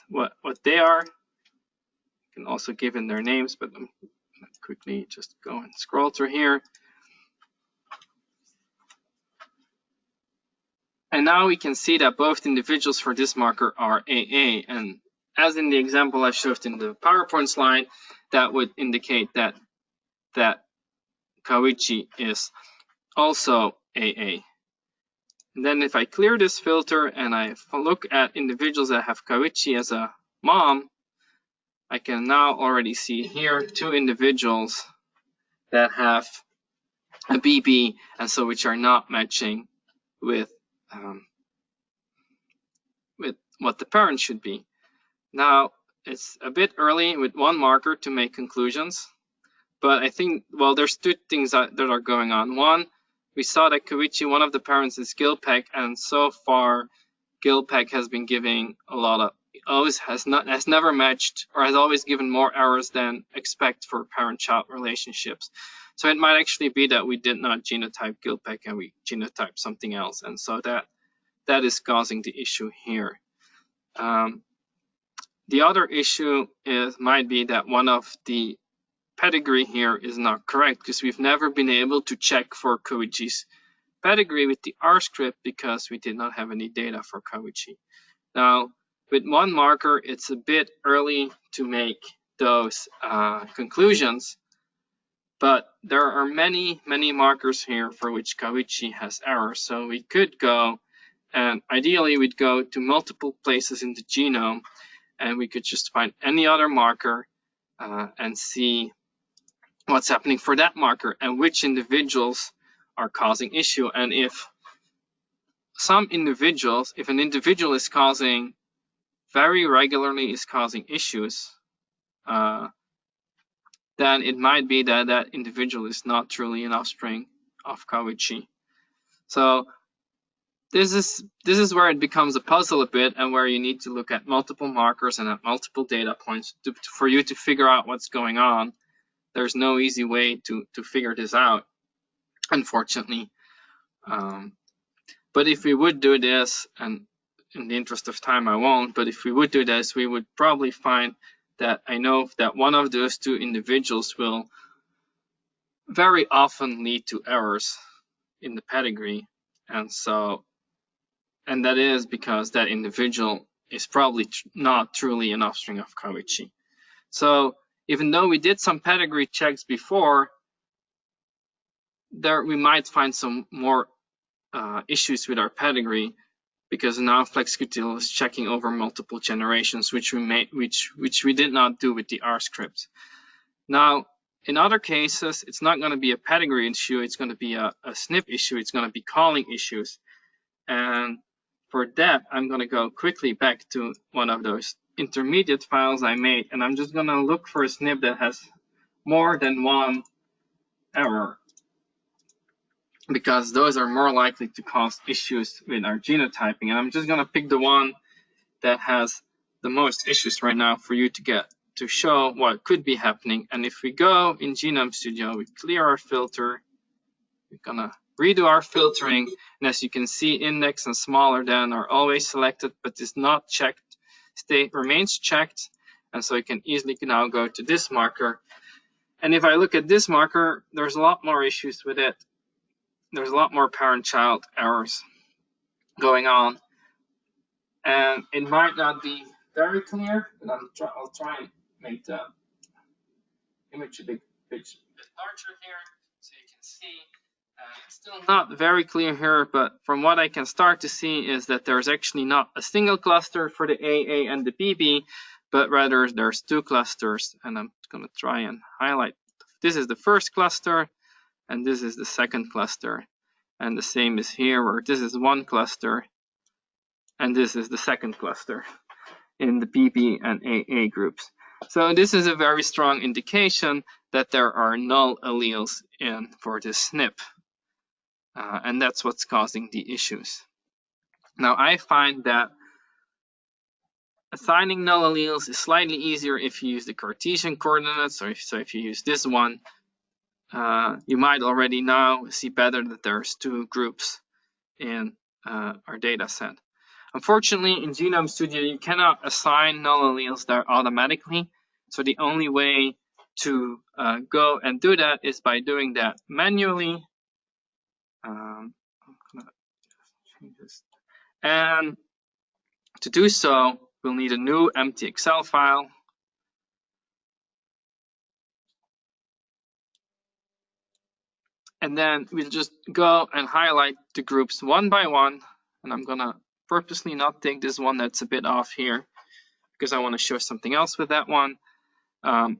[SPEAKER 1] what they are. I can also give in their names, but I'm gonna quickly just go and scroll through here. And now we can see that both individuals for this marker are AA. And as in the example I showed in the PowerPoint slide, that would indicate that Kawichi is also AA. And then if I clear this filter and I look at individuals that have Kawichi as a mom, I can now already see here two individuals that have a BB, and so which are not matching with what the parent should be. Now, it's a bit early with one marker to make conclusions, but I think, well, there's two things that are going on. One, we saw that Kawichi, one of the parents is Gilpack, and so far Gilpack has been giving a lot of, has never matched, or has always given more errors than expect for parent-child relationships. So it might actually be that we did not genotype Gilpack and we genotyped something else, and so that is causing the issue here. The other issue might be that one of the pedigree here is not correct, because we've never been able to check for Kawichi's pedigree with the R script because we did not have any data for Kawichi. Now, with one marker, it's a bit early to make those conclusions, but there are many markers here for which Kawichi has errors. So we could go, and ideally we'd go to multiple places in the genome, and we could just find any other marker and see what's happening for that marker and which individuals are causing issue. And if an individual is causing very regularly causing issues, then it might be that that individual is not truly an offspring of Kawichi. So this is where it becomes a puzzle a bit, and where you need to look at multiple markers and at multiple data points for you to figure out what's going on. There's no easy way to figure this out, unfortunately. But if we would do this, and in the interest of time I won't, but if we would do this, we would probably find that I know that one of those two individuals will very often lead to errors in the pedigree, and that is because that individual is probably not truly an offspring of Kawichi. So even though we did some pedigree checks before, we might find some more issues with our pedigree, because now FlexQTL is checking over multiple generations, which we did not do with the R script. Now, in other cases, it's not going to be a pedigree issue, it's going to be a SNP issue, it's going to be calling issues. And for that, I'm going to go quickly back to one of those intermediate files I made, and I'm just going to look for a SNP that has more than one error, because those are more likely to cause issues with our genotyping. And I'm just going to pick the one that has the most issues right now for you to show what could be happening. And if we go in Genome Studio, we clear our filter, we're going to redo our filtering, and as you can see, index and smaller than are always selected, but is not checked, remains checked, and so you can easily now go to this marker. And if I look at this marker, there's a lot more issues with it. There's a lot more parent-child errors going on, and it might not be very clear, but I'll try and make the image a bit larger here so you can see. It's still not very clear here, but from what I can start to see is that there's actually not a single cluster for the AA and the BB, but rather there's two clusters, and I'm going to try and highlight. This is the first cluster, and this is the second cluster. And the same is here, where this is one cluster, and this is the second cluster in the BB and AA groups. So this is a very strong indication that there are null alleles for this SNP. And that's what's causing the issues. Now, I find that assigning null alleles is slightly easier if you use the Cartesian coordinates, or if you use this one. You might already now see better that there's two groups in our data set. Unfortunately, in Genome Studio, you cannot assign null alleles there automatically. So the only way to go and do that is by doing that manually. I'm gonna change this. And to do so, we'll need a new empty Excel file. And then we'll just go and highlight the groups one by one. And I'm gonna purposely not take this one that's a bit off here, because I want to show something else with that one. And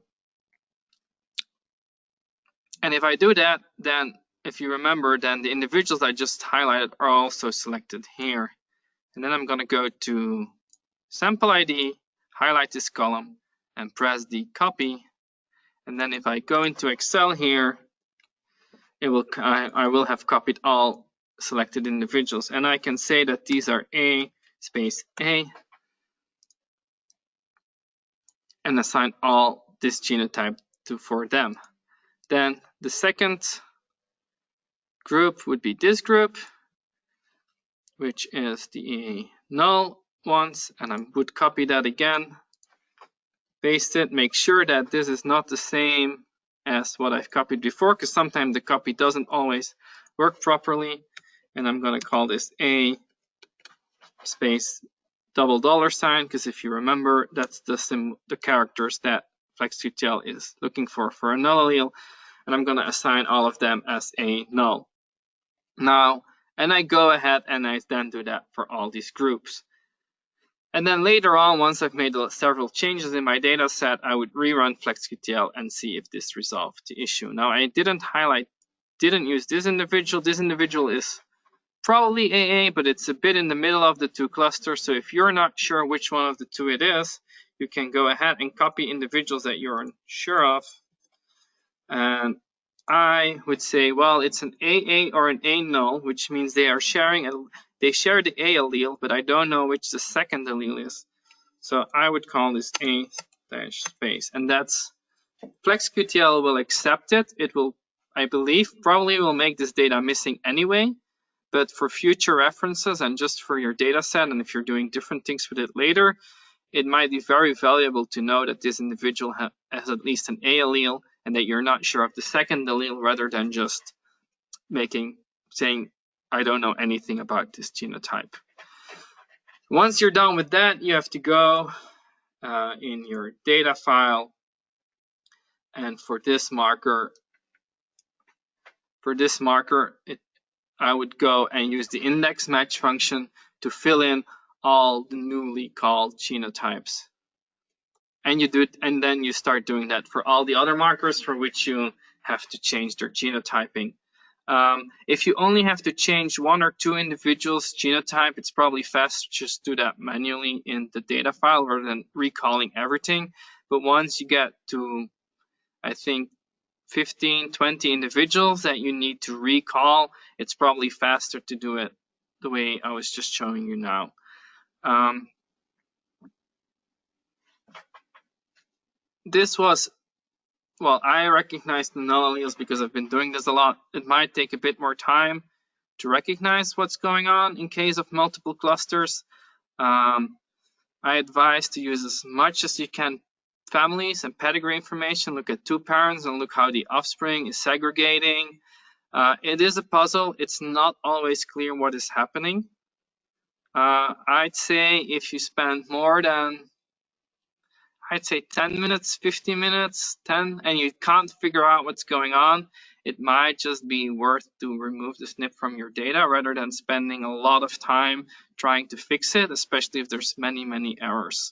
[SPEAKER 1] if I do that, then if you remember, then the individuals I just highlighted are also selected here. And then I'm going to go to sample ID, highlight this column, and press the copy. And then if I go into Excel here, I will have copied all selected individuals. And I can say that these are A space A, and assign all this genotype for them. Then the second group would be this group, which is the null ones, and I would copy that again, paste it, make sure that this is not the same as what I've copied before, because sometimes the copy doesn't always work properly. And I'm going to call this A space $, because if you remember, that's the characters that FlexQTL is looking for a null allele. And I'm going to assign all of them as a null. Now, and I go ahead and I then do that for all these groups. And then later on, once I've made several changes in my data set, I would rerun FlexQTL and see if this resolved the issue. Now, I didn't use this individual. This individual is probably AA, but it's a bit in the middle of the two clusters. So if you're not sure which one of the two it is, you can go ahead and copy individuals that you're unsure of. And I would say, well, it's an AA or an A null, which means they are they share the A allele, but I don't know which the second allele is. So I would call this A-space, and that's FlexQTL will accept it. It will, I believe, probably will make this data missing anyway, but for future references and just for your data set, and if you're doing different things with it later, it might be very valuable to know that this individual has at least an A allele and that you're not sure of the second allele, rather than just saying, I don't know anything about this genotype. Once you're done with that, you have to go in your data file, and for this marker, I would go and use the index match function to fill in all the newly called genotypes. And and then you start doing that for all the other markers for which you have to change their genotyping. If you only have to change one or two individuals' genotype, it's probably fast to just do that manually in the data file rather than recalling everything. But once you get to, I think, 15, 20 individuals that you need to recall, it's probably faster to do it the way I was just showing you now. This was, well, I recognize the null alleles because I've been doing this a lot. It might take a bit more time to recognize what's going on in case of multiple clusters. I advise to use as much as you can families and pedigree information, look at two parents and look how the offspring is segregating. It is a puzzle. It's not always clear what is happening. I'd say if you spend more than, I'd say 10 minutes, 15 minutes, 10, and you can't figure out what's going on, it might just be worth to remove the SNP from your data rather than spending a lot of time trying to fix it, especially if there's many, many errors.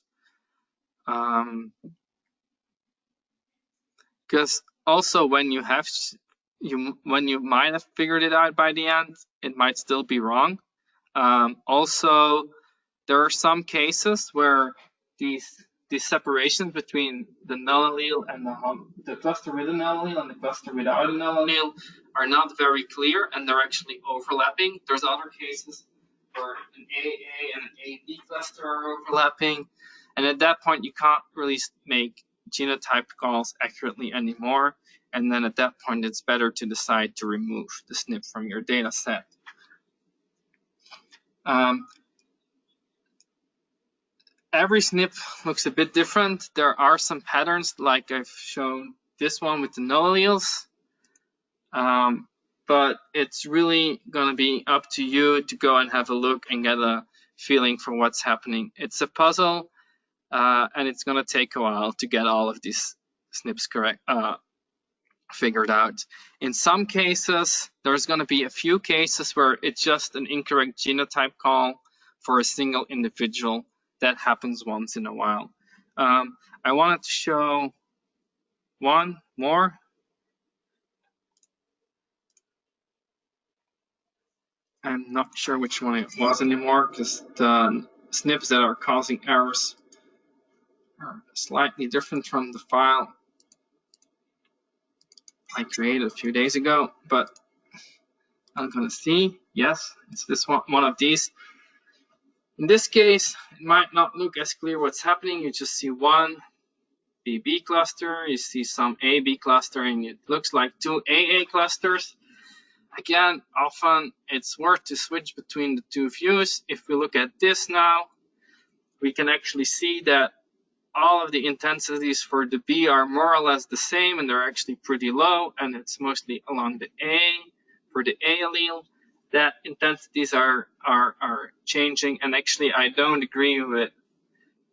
[SPEAKER 1] Because also when you might have figured it out by the end, it might still be wrong. Also, there are some cases where these separations between the null allele and the cluster with a null allele and the cluster without a null allele are not very clear, and they're actually overlapping. There's other cases where an AA and an AB cluster are overlapping, And at that point, you can't really make genotype calls accurately anymore. And then at that point, it's better to decide to remove the SNP from your data set. Every SNP looks a bit different. There are some patterns, like I've shown this one with the null alleles. But it's really going to be up to you to go and have a look and get a feeling for what's happening. It's a puzzle, and it's going to take a while to get all of these SNPs correct, figured out. In some cases, there's going to be a few cases where it's just an incorrect genotype call for a single individual. That happens once in a while. I wanted to show one more. I'm not sure which one it was anymore because the SNPs that are causing errors are slightly different from the file I created a few days ago, but I'm gonna see. Yes, it's this one of these. In this case, it might not look as clear what's happening. You just see one BB cluster, you see some AB cluster, and it looks like two AA clusters. Again, often it's worth to switch between the two views. If we look at this now, we can actually see that all of the intensities for the B are more or less the same, and they're actually pretty low, and it's mostly along the A. For the A allele, that intensities are changing, and actually I don't agree with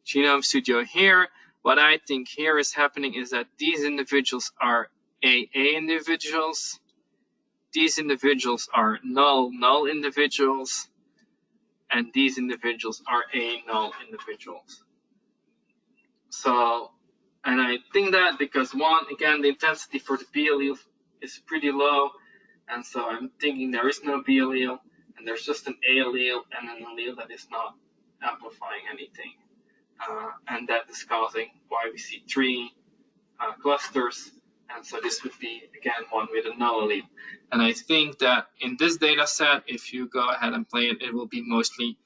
[SPEAKER 1] Genome Studio here. What I think here is happening is that these individuals are AA individuals. These individuals are null individuals, and these individuals are A null individuals. So, and I think that because one, again, the intensity for the B allele is pretty low, and so I'm thinking there is no B allele, and there's just an A allele and an allele that is not amplifying anything. And that is causing why we see three clusters. And so this would be, again, one with a null allele. And I think that in this data set, if you go ahead and play it, it will be mostly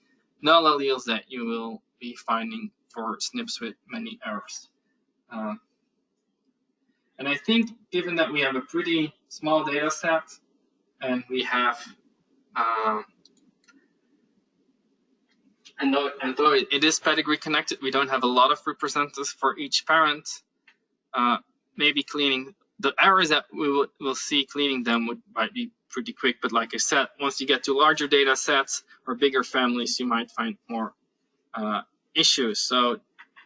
[SPEAKER 1] null alleles that you will be finding for SNPs with many errors. And I think given that we have a pretty small data set and we have, and though it is pedigree connected, we don't have a lot of representatives for each parent. Maybe cleaning the errors that we will see, cleaning them might be pretty quick. But like I said, once you get to larger data sets or bigger families, you might find more issues. So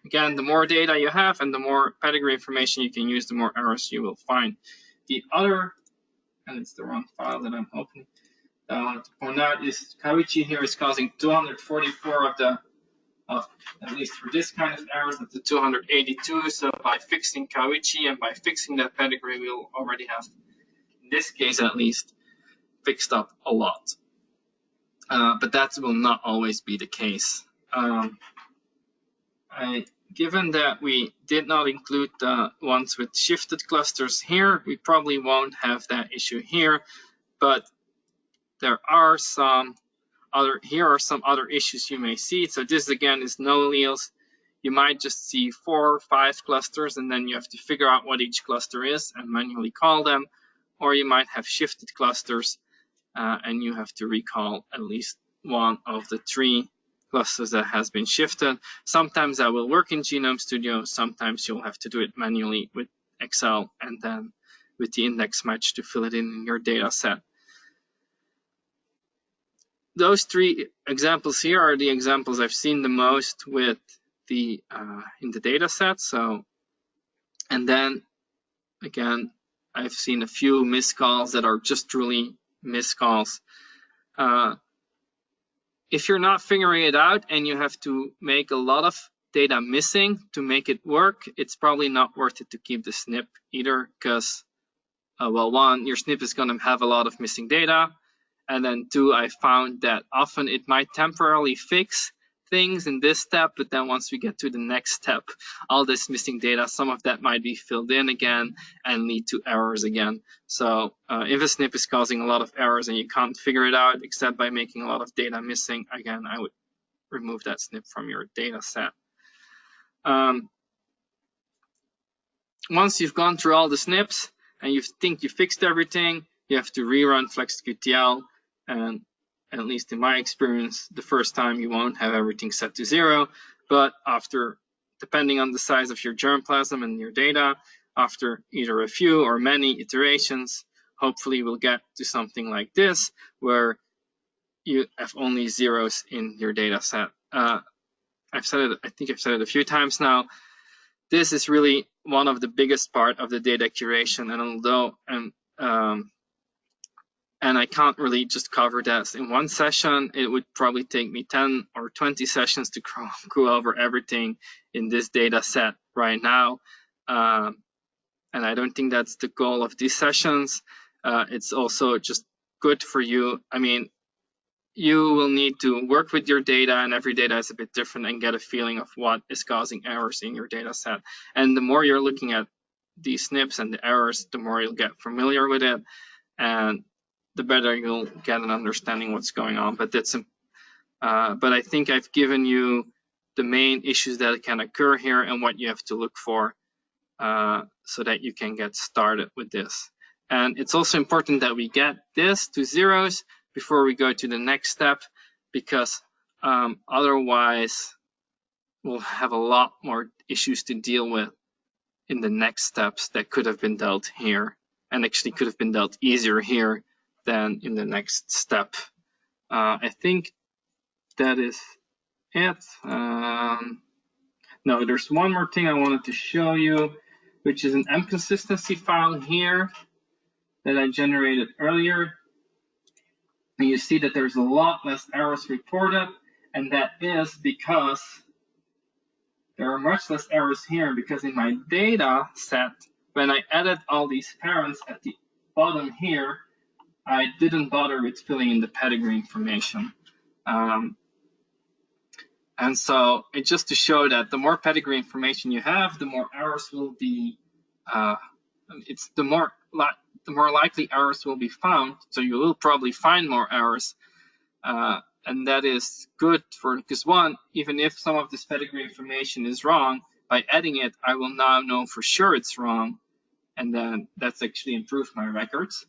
[SPEAKER 1] again, the more data you have and the more pedigree information you can use, the more errors you will find. The other, and it's the wrong file that I'm opening, to point out is Curation here is causing 244 of the, at least for this kind of errors, of the 282. So by fixing Curation and by fixing that pedigree, we'll already have, in this case at least, fixed up a lot. But that will not always be the case. Given that we did not include the ones with shifted clusters here, we probably won't have that issue here. But there are some other issues you may see. So this again is null alleles. You might just see 4 or 5 clusters, and then you have to figure out what each cluster is and manually call them. Or you might have shifted clusters, and you have to recall at least one of the 3 clusters that has been shifted. Sometimes that will work in Genome Studio. Sometimes you'll have to do it manually with Excel and then with the index match to fill it in your data set. Those 3 examples here are the examples I've seen the most with the in the data set. So, and then again, I've seen a few miscalls that are just truly miscalls. If you're not figuring it out and you have to make a lot of data missing to make it work, it's probably not worth it to keep the SNP either, because, well, 1, your SNP is going to have a lot of missing data. And then 2, I found that often it might temporarily fix things in this step, but then once we get to the next step, all this missing data, some of that might be filled in again and lead to errors again. So if a SNP is causing a lot of errors and you can't figure it out except by making a lot of data missing, again, I would remove that SNP from your data set. Once you've gone through all the SNPs and you think you fixed everything, you have to rerun FlexQTL. And at least in my experience, the first time you won't have everything set to 0, but after, depending on the size of your germplasm and your data, after either a few or many iterations, hopefully we'll get to something like this, where you have only zeros in your data set. I've said it, I think I've said it a few times now. This is really one of the biggest part of the data curation, and although and I can't really just cover that in one session, it would probably take me 10 or 20 sessions to go over everything in this data set right now. And I don't think that's the goal of these sessions. It's also just good for you. I mean, you will need to work with your data, and every data is a bit different, and get a feeling of what is causing errors in your data set. And the more you're looking at these SNPs and the errors, the more you'll get familiar with it, and the better you'll get an understanding what's going on. But I think I've given you the main issues that can occur here and what you have to look for so that you can get started with this. And it's also important that we get this to zeros before we go to the next step, because otherwise we'll have a lot more issues to deal with in the next steps that could have been dealt here, and actually could have been dealt easier here than in the next step. I think that is it. No, there's one more thing I wanted to show you, which is an inconsistency file here that I generated earlier. And you see that there's a lot less errors reported, and that is because there are much less errors here, because in my data set, when I added all these parents at the bottom here, I didn't bother with filling in the pedigree information. And so it's just to show that the more pedigree information you have, the more errors will be, the more likely errors will be found. So you will probably find more errors. And that is good because one, even if some of this pedigree information is wrong, by adding it, I will now know for sure it's wrong. And then that's actually improved my records.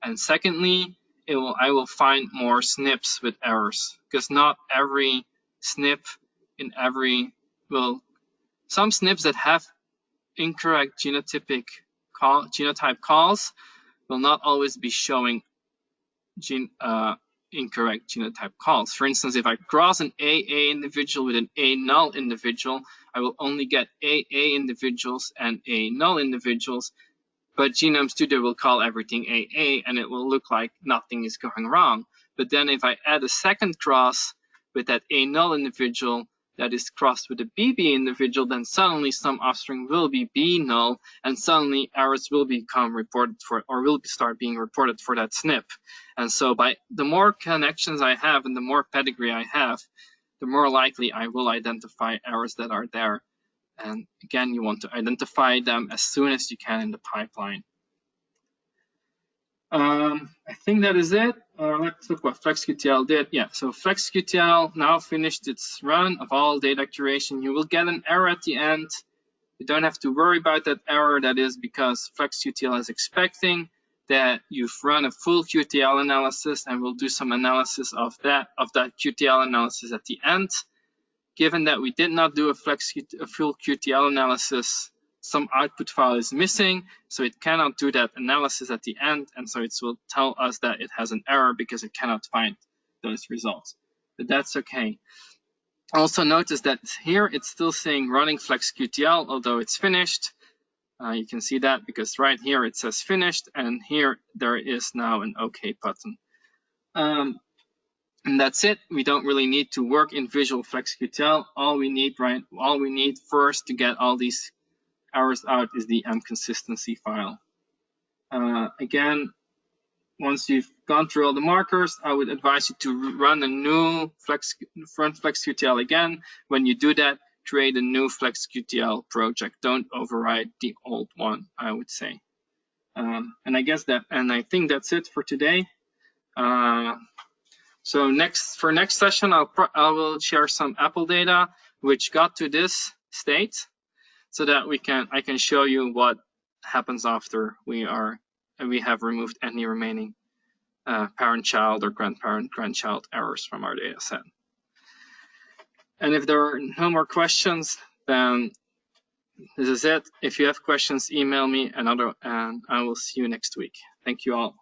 [SPEAKER 1] And secondly, I will find more SNPs with errors, because not every SNP in every, some SNPs that have incorrect genotype calls will not always be showing incorrect genotype calls. For instance, if I cross an AA individual with an A null individual, I will only get AA individuals and A null individuals, but Genome Studio will call everything AA, and it will look like nothing is going wrong. But then if I add a second cross with that A null individual that is crossed with a BB individual, then suddenly some offspring will be B null, and suddenly errors will become reported for, or will start being reported for that SNP. And so by the more connections I have and the more pedigree I have, the more likely I will identify errors that are there. And again, you want to identify them as soon as you can in the pipeline. I think that is it. Let's look what FlexQTL did. Yeah, so FlexQTL now finished its run of all data curation. You will get an error at the end. You don't have to worry about that error. That is because FlexQTL is expecting that you've run a full QTL analysis, and we'll do some analysis of that QTL analysis at the end. Given that we did not do a full QTL analysis, some output file is missing, so it cannot do that analysis at the end, and so it will tell us that it has an error because it cannot find those results. But that's okay. Also notice that here it's still saying running FlexQTL, although it's finished. You can see that because right here it says finished, and here there is now an OK button. And that's it. We don't really need to work in Visual FlexQTL. All we need first to get all these errors out is the inconsistency file. Again, once you've gone through all the markers, I would advise you to run a new FlexQTL again. When you do that, create a new FlexQTL project. Don't override the old one, I would say. And I think that's it for today. So for next session, I will share some Apple data which got to this state, so that I can show you what happens after we have removed any remaining parent-child or grandparent-grandchild errors from our data set. And if there are no more questions, then this is it. If you have questions, email me, and I will see you next week. Thank you all.